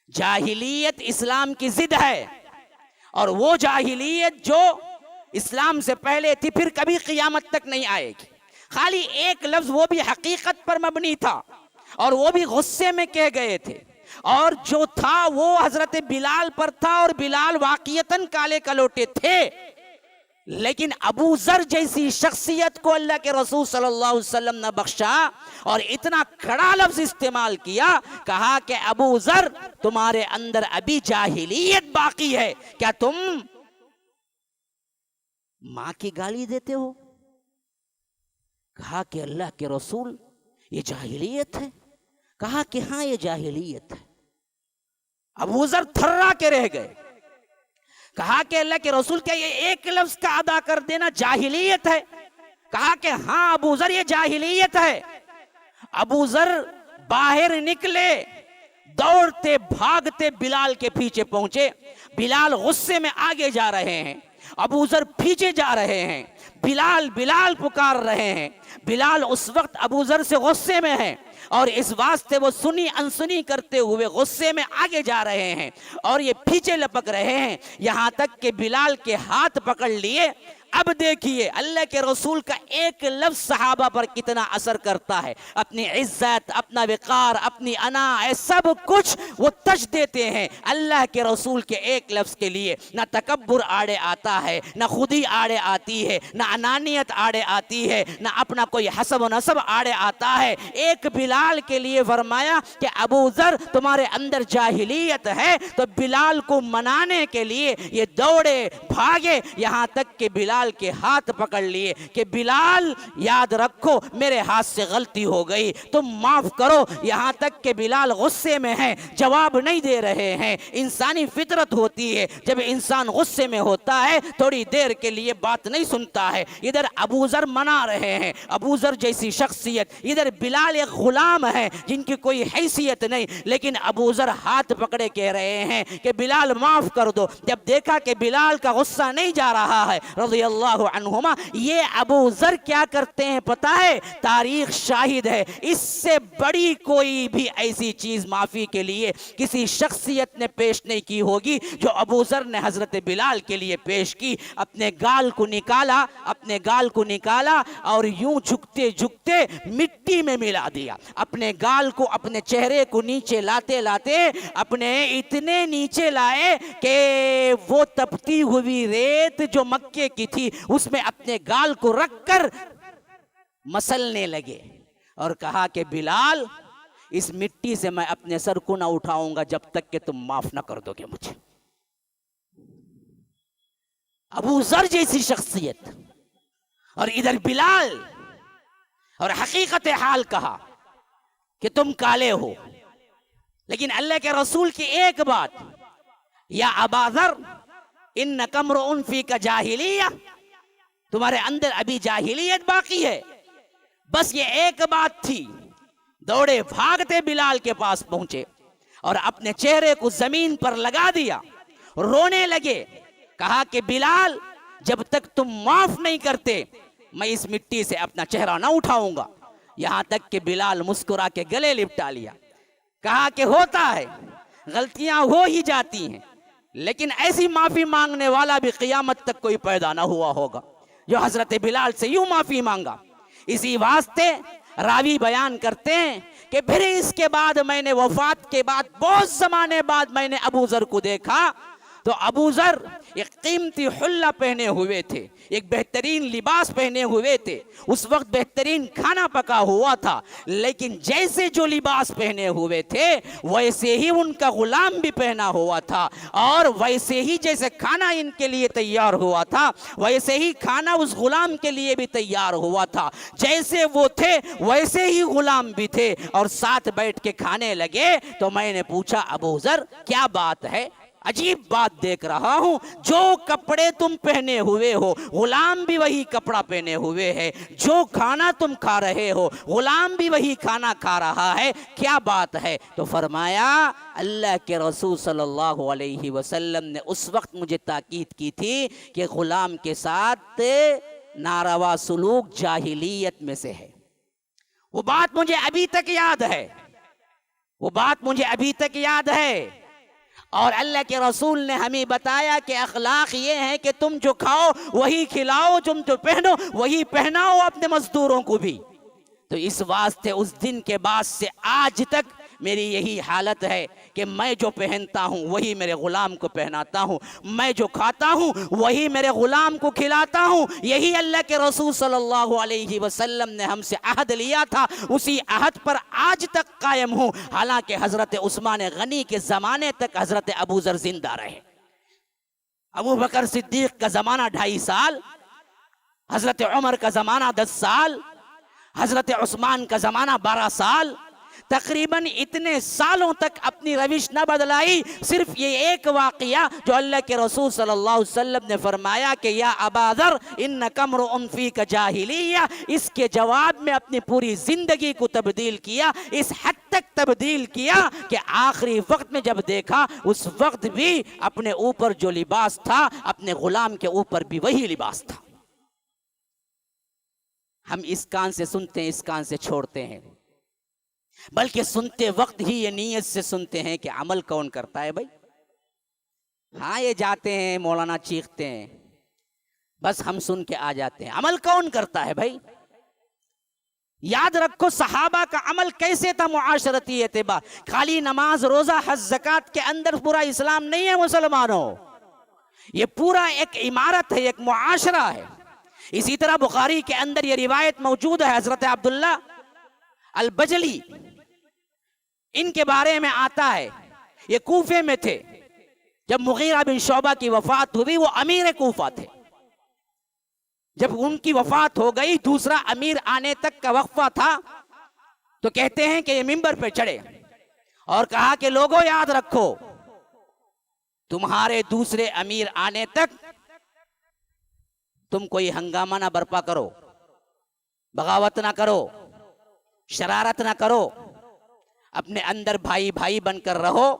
جاہلیت اسلام کی ضد ہے، اور وہ جاہلیت جو اسلام سے پہلے تھی پھر کبھی قیامت تک نہیں آئے گی. خالی ایک لفظ، وہ بھی حقیقت پر مبنی تھا، اور وہ بھی غصے میں کہہ گئے تھے، اور جو تھا وہ حضرت بلال پر تھا، اور بلال واقعتاً کالے کلوٹے تھے. لیکن ابو ذر جیسی شخصیت کو اللہ کے رسول صلی اللہ علیہ وسلم نے بخشا اور اتنا کڑا لفظ استعمال کیا. کہا کہ ابو ذر تمہارے اندر ابھی جاہلیت باقی ہے، کیا تم ماں کی گالی دیتے ہو؟ کہا کہ اللہ کے رسول یہ جاہلیت ہے؟ کہا کہ ہاں یہ جاہلیت ہے. ابو ذر تھرا کے رہ گئے. کہا کہ اللہ کے رسول کیا یہ ایک لفظ کا ادا کر دینا جاہلیت ہے؟ کہا کہ ہاں ابو ذر یہ جاہلیت ہے. ابو ذر باہر نکلے، دوڑتے بھاگتے بلال کے پیچھے پہنچے. بلال غصے میں آگے جا رہے ہیں، ابو ذر پیچھے جا رہے ہیں. بلال بلال پکار رہے ہیں. بلال اس وقت ابو ذر سے غصے میں ہے، اور اس واسطے وہ سنی انسنی کرتے ہوئے غصے میں آگے جا رہے ہیں، اور یہ پیچھے لپک رہے ہیں، یہاں تک کہ بلال کے ہاتھ پکڑ لیے. اب دیکھیے اللہ کے رسول کا ایک لفظ صحابہ پر کتنا اثر کرتا ہے. اپنی عزت، اپنا وقار، اپنی انا، سب کچھ وہ تج دیتے ہیں اللہ کے رسول کے ایک لفظ کے لیے. نہ تکبر آڑے آتا ہے، نہ خودی آڑے آتی ہے، نہ انانیت آڑے آتی ہے، نہ اپنا کوئی حسب و نسب آڑے آتا ہے. ایک بلال کے لیے فرمایا کہ ابو ذر تمہارے اندر جاہلیت ہے. تو بلال کو منانے کے لیے یہ دوڑے بھاگے، یہاں تک کہ بلال کے ہاتھ پکڑ لیے کہ بلال یاد رکھو میرے ہاتھ سے غلطی ہو گئی، تم معاف کرو. یہاں تک کہ بلال غصے میں ہیں، جواب نہیں دے رہے ہیں. انسانی فطرت ہوتی ہے، جب انسان غصے میں ہوتا ہے تھوڑی دیر کے لیے بات نہیں سنتا ہے. ادھر ابو ذر منا رہے ہیں، ابو ذر جیسی شخصیت، ادھر بلال ایک غلام ہے جن کی کوئی حیثیت نہیں، لیکن ابو ذر ہاتھ پکڑے کہہ رہے ہیں کہ بلال معاف کر دو. جب دیکھا کہ بلال کا غصہ نہیں جا رہا ہے رضی اللہ عنہما، یہ ابو ذر کیا کرتے ہیں پتہ ہے؟ تاریخ شاہد ہے، اس سے بڑی کوئی بھی ایسی چیز معافی کے لیے کسی شخصیت نے پیش نہیں کی ہوگی جو ابو ذر نے حضرت بلال کے لیے پیش کی. اپنے گال کو نکالا اور یوں جھکتے جھکتے مٹی میں ملا دیا. اپنے گال کو، اپنے چہرے کو نیچے لاتے لاتے اپنے اتنے نیچے لائے کہ وہ تپتی ہوئی ریت جو مکے کی تھی اس میں اپنے گال کو رکھ کر مسلنے لگے، اور کہا کہ بلال اس مٹی سے میں اپنے سر کو نہ اٹھاؤں گا جب تک کہ تم معاف نہ کر دو گے مجھے. ابو ذر جیسی شخصیت، اور ادھر بلال، اور حقیقت حال کہا کہ تم کالے ہو، لیکن اللہ کے رسول کی ایک بات، یا ابا ذر انک امرؤ فیک جاہلیہ، تمہارے اندر ابھی جاہلیت باقی ہے، بس یہ ایک بات تھی۔ دوڑے بھاگتے بلال کے پاس پہنچے اور اپنے چہرے کو زمین پر لگا دیا، رونے لگے، کہا کہ بلال جب تک تم معاف نہیں کرتے میں اس مٹی سے اپنا چہرہ نہ اٹھاؤں گا۔ یہاں تک کہ بلال مسکرا کے گلے لپٹا لیا، کہا کہ ہوتا ہے، غلطیاں ہو ہی جاتی ہیں، لیکن ایسی معافی مانگنے والا بھی قیامت تک کوئی پیدا نہ ہوا ہوگا جو حضرت بلال سے یوں معافی مانگا۔ اسی واسطے راوی بیان کرتے ہیں کہ پھر اس کے بعد میں نے وفات کے بعد بہت زمانے بعد میں نے ابو ذر کو دیکھا، تو ابو ذر ایک قیمتی حلہ پہنے ہوئے تھے، ایک بہترین لباس پہنے ہوئے تھے، اس وقت بہترین کھانا پکا ہوا تھا، لیکن جیسے جو لباس پہنے ہوئے تھے ویسے ہی ان کا غلام بھی پہنا ہوا تھا، اور ویسے ہی جیسے کھانا ان کے لیے تیار ہوا تھا ویسے ہی کھانا اس غلام کے لیے بھی تیار ہوا تھا، جیسے وہ تھے ویسے ہی غلام بھی تھے، اور ساتھ بیٹھ کے کھانے لگے۔ تو میں نے پوچھا ابو ذر کیا بات ہے؟ عجیب بات دیکھ رہا ہوں، جو کپڑے تم پہنے ہوئے ہو غلام بھی وہی کپڑا پہنے ہوئے ہے، جو کھانا تم کھا رہے ہو غلام بھی وہی کھانا کھا رہا ہے، کیا بات ہے؟ تو فرمایا اللہ کے رسول صلی اللہ علیہ وسلم نے اس وقت مجھے تاکید کی تھی کہ غلام کے ساتھ ناروا سلوک جاہلیت میں سے ہے۔ وہ بات مجھے ابھی تک یاد ہے، وہ بات مجھے ابھی تک یاد ہے۔ اور اللہ کے رسول نے ہمیں بتایا کہ اخلاق یہ ہے کہ تم جو کھاؤ وہی کھلاؤ، تم جو پہنو وہی پہناؤ اپنے مزدوروں کو بھی۔ تو اس واسطے اس دن کے بعد سے آج تک میری یہی حالت ہے کہ میں جو پہنتا ہوں وہی میرے غلام کو پہناتا ہوں، میں جو کھاتا ہوں وہی میرے غلام کو کھلاتا ہوں۔ یہی اللہ کے رسول صلی اللہ علیہ وسلم نے ہم سے عہد لیا تھا، اسی عہد پر آج تک قائم ہوں، حالانکہ حضرت عثمان غنی کے زمانے تک حضرت ابو ذر زندہ رہے۔ ابو بکر صدیق کا زمانہ 2.5 سال، حضرت عمر کا زمانہ 10 سال، حضرت عثمان کا زمانہ 12 سال، تقریباً اتنے سالوں تک اپنی روش نہ بدلائی۔ صرف یہ ایک واقعہ جو اللہ کے رسول صلی اللہ علیہ وسلم نے فرمایا کہ یا ابا ذر انک امرؤ فیک جاہلیہ، اس کے جواب میں اپنی پوری زندگی کو تبدیل کیا، اس حد تک تبدیل کیا کہ آخری وقت میں جب دیکھا اس وقت بھی اپنے اوپر جو لباس تھا اپنے غلام کے اوپر بھی وہی لباس تھا۔ ہم اس کان سے سنتے ہیں، اس کان سے چھوڑتے ہیں، بلکہ سنتے وقت ہی یہ نیت سے سنتے ہیں کہ عمل کون کرتا ہے بھائی؟ ہاں یہ جاتے ہیں مولانا چیختے ہیں، بس ہم سن کے آ جاتے ہیں، عمل کون کرتا ہے بھائی؟ یاد رکھو صحابہ کا عمل کیسے تھا معاشرتی اعتبار، خالی نماز روزہ حج زکوٰۃ کے اندر پورا اسلام نہیں ہے مسلمانوں، یہ پورا ایک عمارت ہے، ایک معاشرہ ہے۔ اسی طرح بخاری کے اندر یہ روایت موجود ہے، حضرت عبداللہ البجلی ان کے بارے میں آتا ہے، یہ کوفے میں تھے، جب مغیرہ بن شعبہ کی وفات ہوئی وہ امیر کوفہ تھے، جب ان کی وفات ہو گئی دوسرا امیر آنے تک کا وقفہ تھا، تو کہتے ہیں کہ یہ منبر پہ چڑھے اور کہا کہ لوگوں یاد رکھو تمہارے دوسرے امیر آنے تک تم کوئی ہنگامہ نہ برپا کرو، بغاوت نہ کرو، شرارت نہ کرو، اپنے اندر بھائی بھائی بن کر رہو،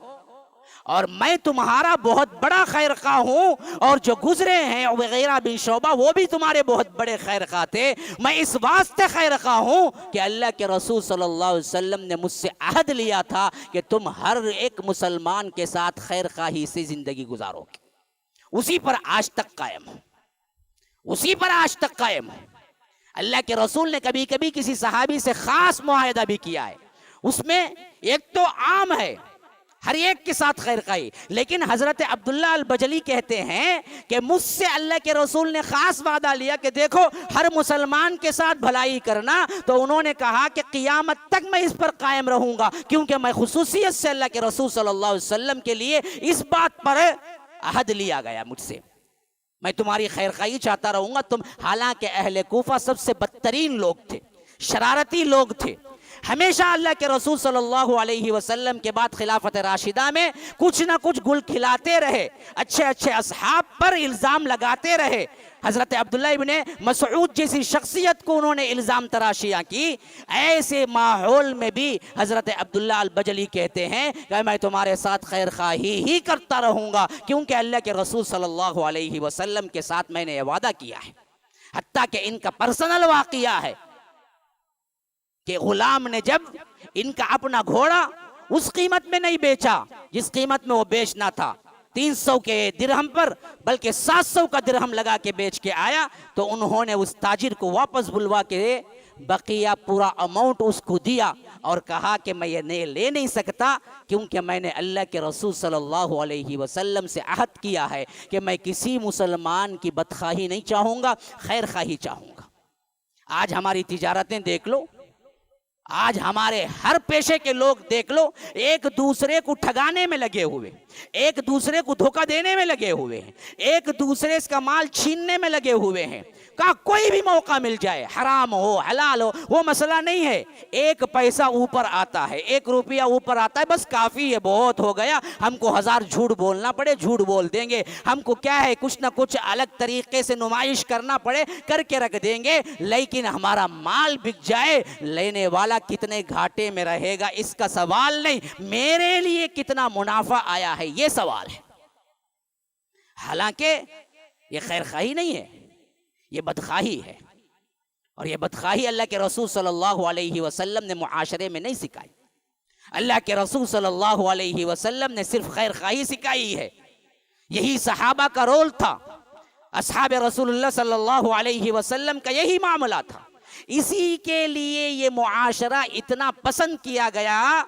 اور میں تمہارا بہت بڑا خیر خواہ ہوں، اور جو گزرے ہیں مغیرہ بن شعبہ وہ بھی تمہارے بہت بڑے خیر خواہ تھے، میں اس واسطے خیر خواہ ہوں کہ اللہ کے رسول صلی اللہ علیہ وسلم نے مجھ سے عہد لیا تھا کہ تم ہر ایک مسلمان کے ساتھ خیر خواہی سے زندگی گزارو گے۔ اسی پر آج تک قائم ہوں، اسی پر آج تک قائم ہوں۔ اللہ کے رسول نے کبھی کبھی کسی صحابی سے خاص معاہدہ بھی کیا ہے، اس میں ایک تو عام ہے ہر ایک کے ساتھ خیر خواہی، لیکن حضرت عبداللہ البجلی کہتے ہیں کہ مجھ سے اللہ کے رسول نے خاص وعدہ لیا کہ دیکھو ہر مسلمان کے ساتھ بھلائی کرنا، تو انہوں نے کہا کہ قیامت تک میں اس پر قائم رہوں گا، کیونکہ میں خصوصیت سے اللہ کے رسول صلی اللہ علیہ وسلم کے لیے اس بات پر عہد لیا گیا مجھ سے، میں تمہاری خیر خواہی چاہتا رہوں گا۔ تم حالانکہ اہل کوفہ سب سے بدترین لوگ تھے، شرارتی لوگ تھے، ہمیشہ اللہ کے رسول صلی اللہ علیہ وسلم کے بعد خلافت راشدہ میں کچھ نہ کچھ گل کھلاتے رہے، اچھے اچھے اصحاب پر الزام لگاتے رہے۔ حضرت عبداللہ ابن مسعود جیسی شخصیت کو انہوں نے الزام تراشیاں کی۔ ایسے ماحول میں بھی حضرت عبداللہ البجلی کہتے ہیں کہ میں تمہارے ساتھ خیر خواہی ہی کرتا رہوں گا، کیونکہ اللہ کے رسول صلی اللہ علیہ وسلم کے ساتھ میں نے یہ وعدہ کیا ہے۔ حتیٰ کہ ان کا پرسنل واقعہ ہے کہ غلام نے جب ان کا اپنا گھوڑا اس قیمت میں نہیں بیچا جس قیمت میں وہ بیچنا تھا، 300 کے درہم پر، بلکہ 700 کا درہم لگا کے بیچ کے آیا، تو انہوں نے اس تاجر کو واپس بلوا کے بقیہ پورا اماؤنٹ اس کو دیا اور کہا کہ میں یہ لے نہیں سکتا، کیونکہ میں نے اللہ کے رسول صلی اللہ علیہ وسلم سے عہد کیا ہے کہ میں کسی مسلمان کی بدخواہی نہیں چاہوں گا، خیر خواہی چاہوں گا۔ آج ہماری تجارتیں دیکھ لو، آج ہمارے ہر پیشے کے لوگ دیکھ لو، ایک دوسرے کو ٹھگانے میں لگے ہوئے، ایک دوسرے کو دھوکہ دینے میں لگے ہوئے ہیں، ایک دوسرے کا مال چھیننے میں لگے ہوئے ہیں۔ کہا کوئی بھی موقع مل جائے، حرام ہو حلال ہو وہ مسئلہ نہیں ہے، ایک پیسہ اوپر آتا ہے، 1 روپیہ اوپر آتا ہے، بس کافی ہے، بہت ہو گیا، ہم کو 1000 جھوٹ بولنا پڑے جھوٹ بول دیں گے، ہم کو کیا ہے کچھ نہ کچھ الگ طریقے سے نمائش کرنا پڑے کر کے رکھ دیں گے، لیکن ہمارا مال بک جائے، لینے والا کتنے گھاٹے میں رہے گا اس کا سوال نہیں، میرے لیے کتنا منافع آیا ہے یہ سوال ہے۔ حالانکہ یہ خیر خواہی نہیں ہے، یہ بدخواہی ہے، اور یہ بدخواہی اللہ کے رسول صلی اللہ علیہ وسلم نے معاشرے میں نہیں سکھائی۔ اللہ کے رسول صلی اللہ علیہ وسلم نے صرف خیر خواہی سکھائی ہے۔ یہی صحابہ کا رول تھا، اصحاب رسول اللہ صلی اللہ علیہ وسلم کا یہی معاملہ تھا، اسی کے لیے یہ معاشرہ اتنا پسند کیا گیا۔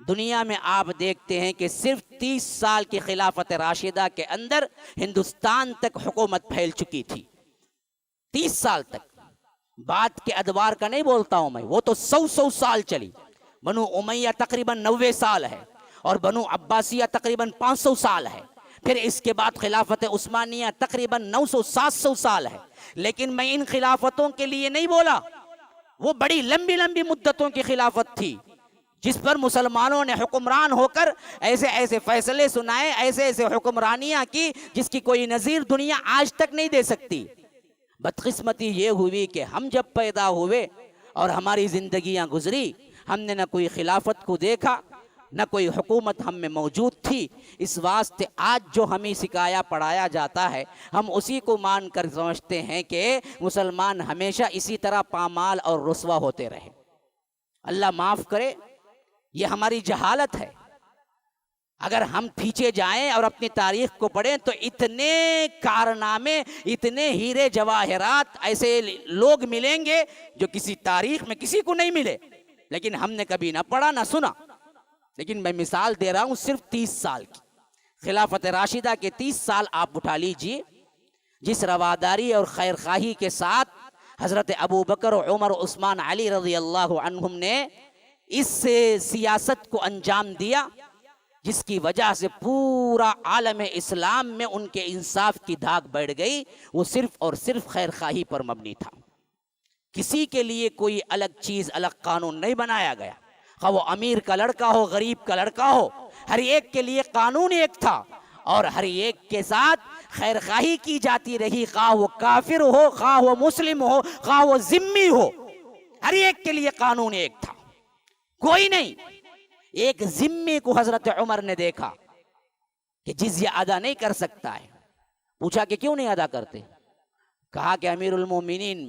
دنیا میں آپ دیکھتے ہیں کہ صرف 30 سال کی خلافت راشدہ کے اندر ہندوستان تک حکومت پھیل چکی تھی، 30 سال تک۔ بعد کے ادوار کا نہیں بولتا ہوں میں، وہ تو 100 سال چلی۔ بنو امیہ تقریباً 90 سال ہے، اور بنو عباسیہ تقریباً 500 سال ہے، پھر اس کے بعد خلافت عثمانیہ تقریباً 900-700 سال ہے۔ لیکن میں ان خلافتوں کے لیے نہیں بولا، وہ بڑی لمبی لمبی مدتوں کی خلافت تھی، جس پر مسلمانوں نے حکمران ہو کر ایسے ایسے فیصلے سنائے، ایسے ایسے حکمرانیاں کی جس کی کوئی نظیر دنیا آج تک نہیں دے سکتی۔ بدقسمتی یہ ہوئی کہ ہم جب پیدا ہوئے اور ہماری زندگیاں گزری، ہم نے نہ کوئی خلافت کو دیکھا، نہ کوئی حکومت ہم میں موجود تھی۔ اس واسطے آج جو ہمیں سکھایا پڑھایا جاتا ہے، ہم اسی کو مان کر سمجھتے ہیں کہ مسلمان ہمیشہ اسی طرح پامال اور رسوا ہوتے رہے۔ اللہ معاف کرے، یہ ہماری جہالت ہے۔ اگر ہم پیچھے جائیں اور اپنی تاریخ کو پڑھیں تو اتنے کارنامے، اتنے ہیرے جواہرات ایسے لوگ ملیں گے جو کسی تاریخ میں کسی کو نہیں ملے، لیکن ہم نے کبھی نہ پڑھا نہ سنا۔ لیکن میں مثال دے رہا ہوں صرف 30 سال کی، خلافت راشدہ کے 30 سال آپ اٹھا لیجئے، جس رواداری اور خیر خواہی کے ساتھ حضرت ابو بکر عمر عثمان علی رضی اللہ عنہم نے اس سیاست کو انجام دیا، جس کی وجہ سے پورا عالم اسلام میں ان کے انصاف کی دھاگ بیٹھ گئی، وہ صرف اور صرف خیر خواہی پر مبنی تھا۔ کسی کے لیے کوئی الگ چیز، الگ قانون نہیں بنایا گیا، خواہ وہ امیر کا لڑکا ہو، غریب کا لڑکا ہو، ہر ایک کے لیے قانون ایک تھا، اور ہر ایک کے ساتھ خیر خواہی کی جاتی رہی، خواہ وہ کافر ہو، خواہ وہ مسلم ہو، خواہ وہ ذمی ہو، ہر ایک کے لیے قانون ایک تھا۔ کوئی نہیں، ایک ذمی کو حضرت عمر نے دیکھا کہ جزیہ ادا نہیں کر سکتا ہے، پوچھا کہ کیوں نہیں ادا کرتے؟ کہا کہ امیر المومنین،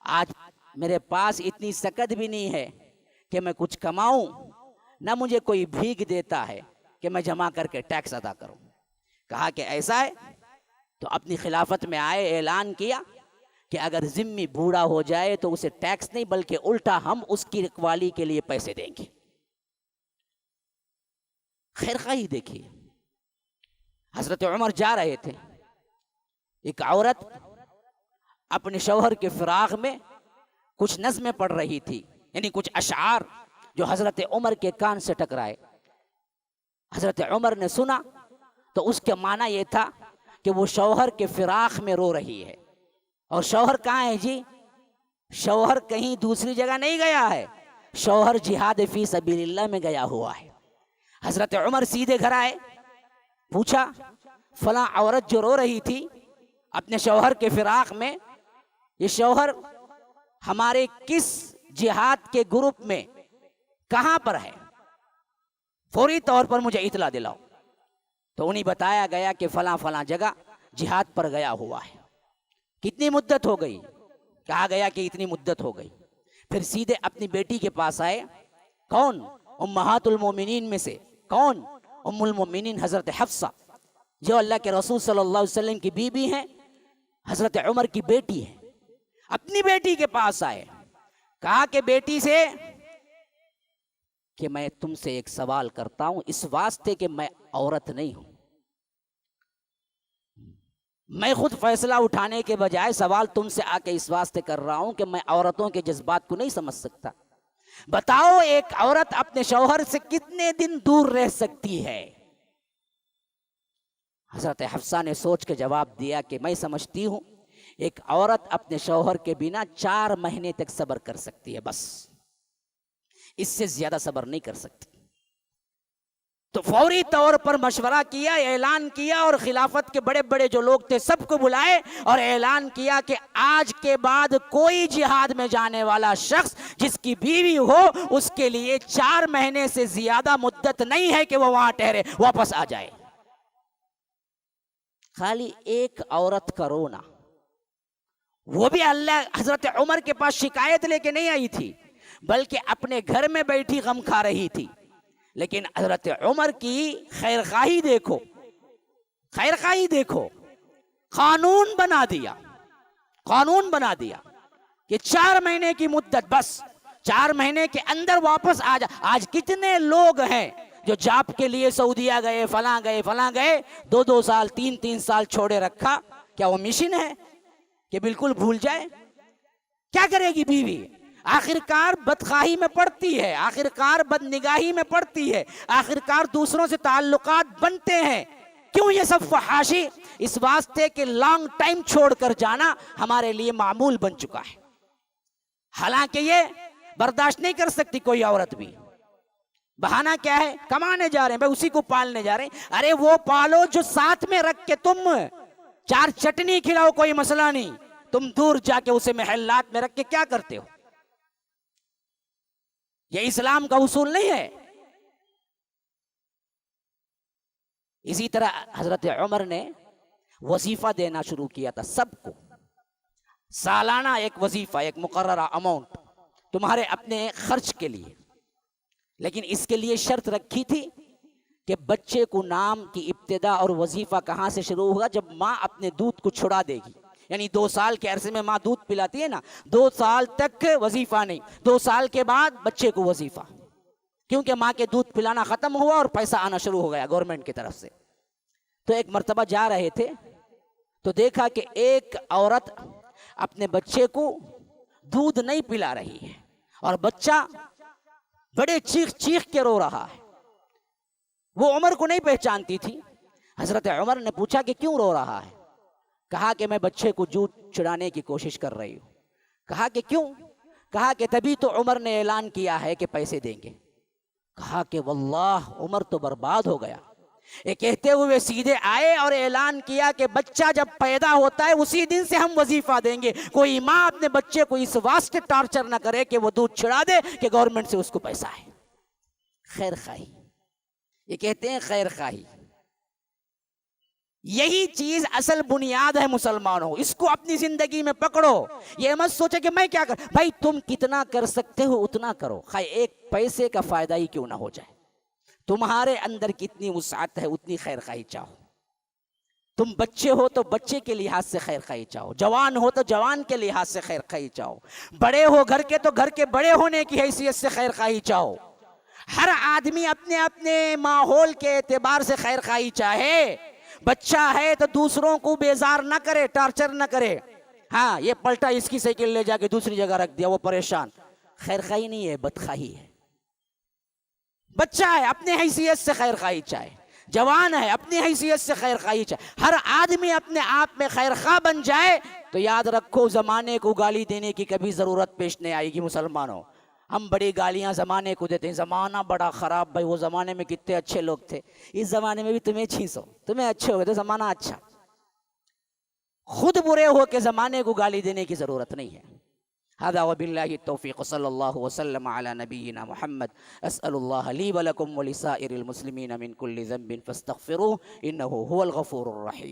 آج میرے پاس اتنی سکت بھی نہیں ہے کہ میں کچھ کماؤں، نہ مجھے کوئی بھیگ دیتا ہے کہ میں جمع کر کے ٹیکس ادا کروں۔ کہا کہ ایسا ہے تو اپنی خلافت میں آئے، اعلان کیا کہ اگر ذمی بوڑھا ہو جائے تو اسے ٹیکس نہیں بلکہ الٹا ہم اس کی رکھوالی کے لیے پیسے دیں گے۔ خیر خواہی دیکھیے، حضرت عمر جا رہے تھے، ایک عورت اپنے شوہر کے فراق میں کچھ نظمیں پڑھ رہی تھی، یعنی کچھ اشعار جو حضرت عمر کے کان سے ٹکرائے۔ حضرت عمر نے سنا تو اس کا معنی یہ تھا کہ وہ شوہر کے فراق میں رو رہی ہے، اور شوہر کہاں ہے جی؟ شوہر کہیں دوسری جگہ نہیں گیا ہے، شوہر جہاد فی سبیل اللہ میں گیا ہوا ہے. حضرت عمر سیدھے گھر آئے, پوچھا فلاں عورت جو رو رہی تھی اپنے شوہر کے فراق میں, یہ شوہر ہمارے کس جہاد کے گروپ میں کہاں پر ہے, فوری طور پر مجھے اطلاع دلاؤ. تو انہیں بتایا گیا کہ فلاں فلاں جگہ جہاد پر گیا ہوا ہے. کتنی مدت ہو گئی؟ کہا گیا کہ اتنی مدت ہو گئی. پھر سیدھے اپنی بیٹی کے پاس آئے. کون؟ امہات المومنین میں سے کون؟ ام المومنین حضرت حفصہ, جو اللہ کے رسول صلی اللہ علیہ وسلم کی بیوی ہیں, حضرت عمر کی بیٹی ہے. اپنی بیٹی کے پاس آئے, کہا کہ بیٹی سے کہ میں تم سے ایک سوال کرتا ہوں, اس واسطے کہ میں عورت نہیں ہوں. میں خود فیصلہ اٹھانے کے بجائے سوال تم سے آ کے اس واسطے کر رہا ہوں کہ میں عورتوں کے جذبات کو نہیں سمجھ سکتا. بتاؤ ایک عورت اپنے شوہر سے کتنے دن دور رہ سکتی ہے؟ حضرت حفصہ نے سوچ کے جواب دیا کہ میں سمجھتی ہوں ایک عورت اپنے شوہر کے بنا 4 مہینے تک صبر کر سکتی ہے, بس اس سے زیادہ صبر نہیں کر سکتی. تو فوری طور پر مشورہ کیا, اعلان کیا, اور خلافت کے بڑے بڑے جو لوگ تھے سب کو بلائے اور اعلان کیا کہ آج کے بعد کوئی جہاد میں جانے والا شخص جس کی بیوی ہو اس کے لیے 4 مہینے سے زیادہ مدت نہیں ہے کہ وہ وہاں ٹھہرے, واپس آ جائے. خالی ایک عورت کا رونا, وہ بھی اللہ حضرت عمر کے پاس شکایت لے کے نہیں آئی تھی, بلکہ اپنے گھر میں بیٹھی غم کھا رہی تھی. لیکن حضرت عمر کی خیرخواہی دیکھو, خیرخواہی دیکھو. قانون بنا دیا, قانون بنا دیا کہ 4 مہینے کی مدت, بس 4 مہینے کے اندر واپس آ جا. آج کتنے لوگ ہیں جو جاب کے لیے سعودیہ گئے, فلاں گئے, فلاں گئے, 2 سال 3 سال چھوڑے رکھا. کیا وہ مشن ہے کہ بالکل بھول جائے؟ کیا کرے گی بیوی؟ آخرکار بدخواہی میں پڑتی ہے, آخرکار بد نگاہی میں پڑتی ہے, آخرکار دوسروں سے تعلقات بنتے ہیں. کیوں یہ سب فحاشی؟ اس واسطے کہ لانگ ٹائم چھوڑ کر جانا ہمارے لیے معمول بن چکا ہے. حالانکہ یہ برداشت نہیں کر سکتی کوئی عورت بھی. بہانہ کیا ہے؟ کمانے جا رہے ہیں بھائی, اسی کو پالنے جا رہے ہیں. ارے وہ پالو جو ساتھ میں رکھ کے تم 4 چٹنی کھلاؤ, کوئی مسئلہ نہیں. تم دور جا کے اسے محلات میں رکھ کے کیا کرتے ہو؟ یہ اسلام کا اصول نہیں ہے. اسی طرح حضرت عمر نے وظیفہ دینا شروع کیا تھا سب کو, سالانہ ایک وظیفہ, ایک مقررہ اماؤنٹ تمہارے اپنے خرچ کے لیے. لیکن اس کے لیے شرط رکھی تھی کہ بچے کو نام کی ابتدا اور وظیفہ کہاں سے شروع ہوگا؟ جب ماں اپنے دودھ کو چھڑا دے گی. یعنی 2 سال کے عرصے میں ماں دودھ پلاتی ہے نا, 2 سال تک وظیفہ نہیں, 2 سال کے بعد بچے کو وظیفہ, کیونکہ ماں کے دودھ پلانا ختم ہوا اور پیسہ آنا شروع ہو گیا گورنمنٹ کی طرف سے. تو ایک مرتبہ جا رہے تھے تو دیکھا کہ ایک عورت اپنے بچے کو دودھ نہیں پلا رہی ہے اور بچہ بڑے چیخ چیخ کے رو رہا ہے. وہ عمر کو نہیں پہچانتی تھی. حضرت عمر نے پوچھا کہ کیوں رو رہا ہے؟ کہا کہ میں بچے کو دودھ چڑانے کی کوشش کر رہی ہوں. کہا کہ کیوں؟ کہا کہ تبھی تو عمر نے اعلان کیا ہے کہ پیسے دیں گے. کہا کہ واللہ عمر تو برباد ہو گیا. یہ کہتے ہوئے سیدھے آئے اور اعلان کیا کہ بچہ جب پیدا ہوتا ہے اسی دن سے ہم وظیفہ دیں گے. کوئی ماں اپنے بچے کو اس واسطے ٹارچر نہ کرے کہ وہ دودھ چھڑا دے کہ گورنمنٹ سے اس کو پیسہ ہے. خیر خواہی, یہ کہتے ہیں خیر خواہی. یہی چیز اصل بنیاد ہے مسلمانوں, اس کو اپنی زندگی میں پکڑو. یہ مت سوچے کہ میں کیا کر, بھائی تم کتنا کر سکتے ہو اتنا کرو, خواہ ایک پیسے کا فائدہ ہی کیوں نہ ہو جائے. تمہارے اندر کتنی وسعت ہے اتنی خیر خواہی چاہو. تم بچے ہو تو بچے کے لحاظ سے خیر خواہی چاہو, جوان ہو تو جوان کے لحاظ سے خیر خواہی چاہو, بڑے ہو گھر کے تو گھر کے بڑے ہونے کی حیثیت سے خیر خواہی چاہو. ہر آدمی اپنے اپنے ماحول کے اعتبار سے خیر خواہی چاہے. بچہ ہے تو دوسروں کو بیزار نہ کرے, ٹارچر نہ کرے. ہاں یہ پلٹا اس کی سائیکل لے جا کے دوسری جگہ رکھ دیا, وہ پریشان. خیر خواہی نہیں ہے, بدخواہی ہے. بچہ ہے اپنے حیثیت سے خیر خواہی چاہے, جوان ہے اپنی حیثیت سے خیر خواہی چاہے. ہر آدمی اپنے آپ میں خیر خواہ بن جائے تو یاد رکھو زمانے کو گالی دینے کی کبھی ضرورت پیش نہیں آئے گی. مسلمانوں ہم بڑی گالیاں زمانے کو دیتے ہیں، زمانہ بڑا خراب، بھائی وہ زمانے میں کتنے اچھے لوگ تھے، اس زمانے میں بھی تمہیں چھینسو، تمہیں اچھے ہو گئے تو زمانہ اچھا۔ خود برے ہو کے زمانے کو گالی دینے کی ضرورت نہیں ہے۔ هذا وبالله التوفيق، صلى الله وسلم على نبينا محمد. أسأل الله لي ولكم ولسائر المسلمين من كل ذنب فاستغفروه إنه هو الغفور الرحيم.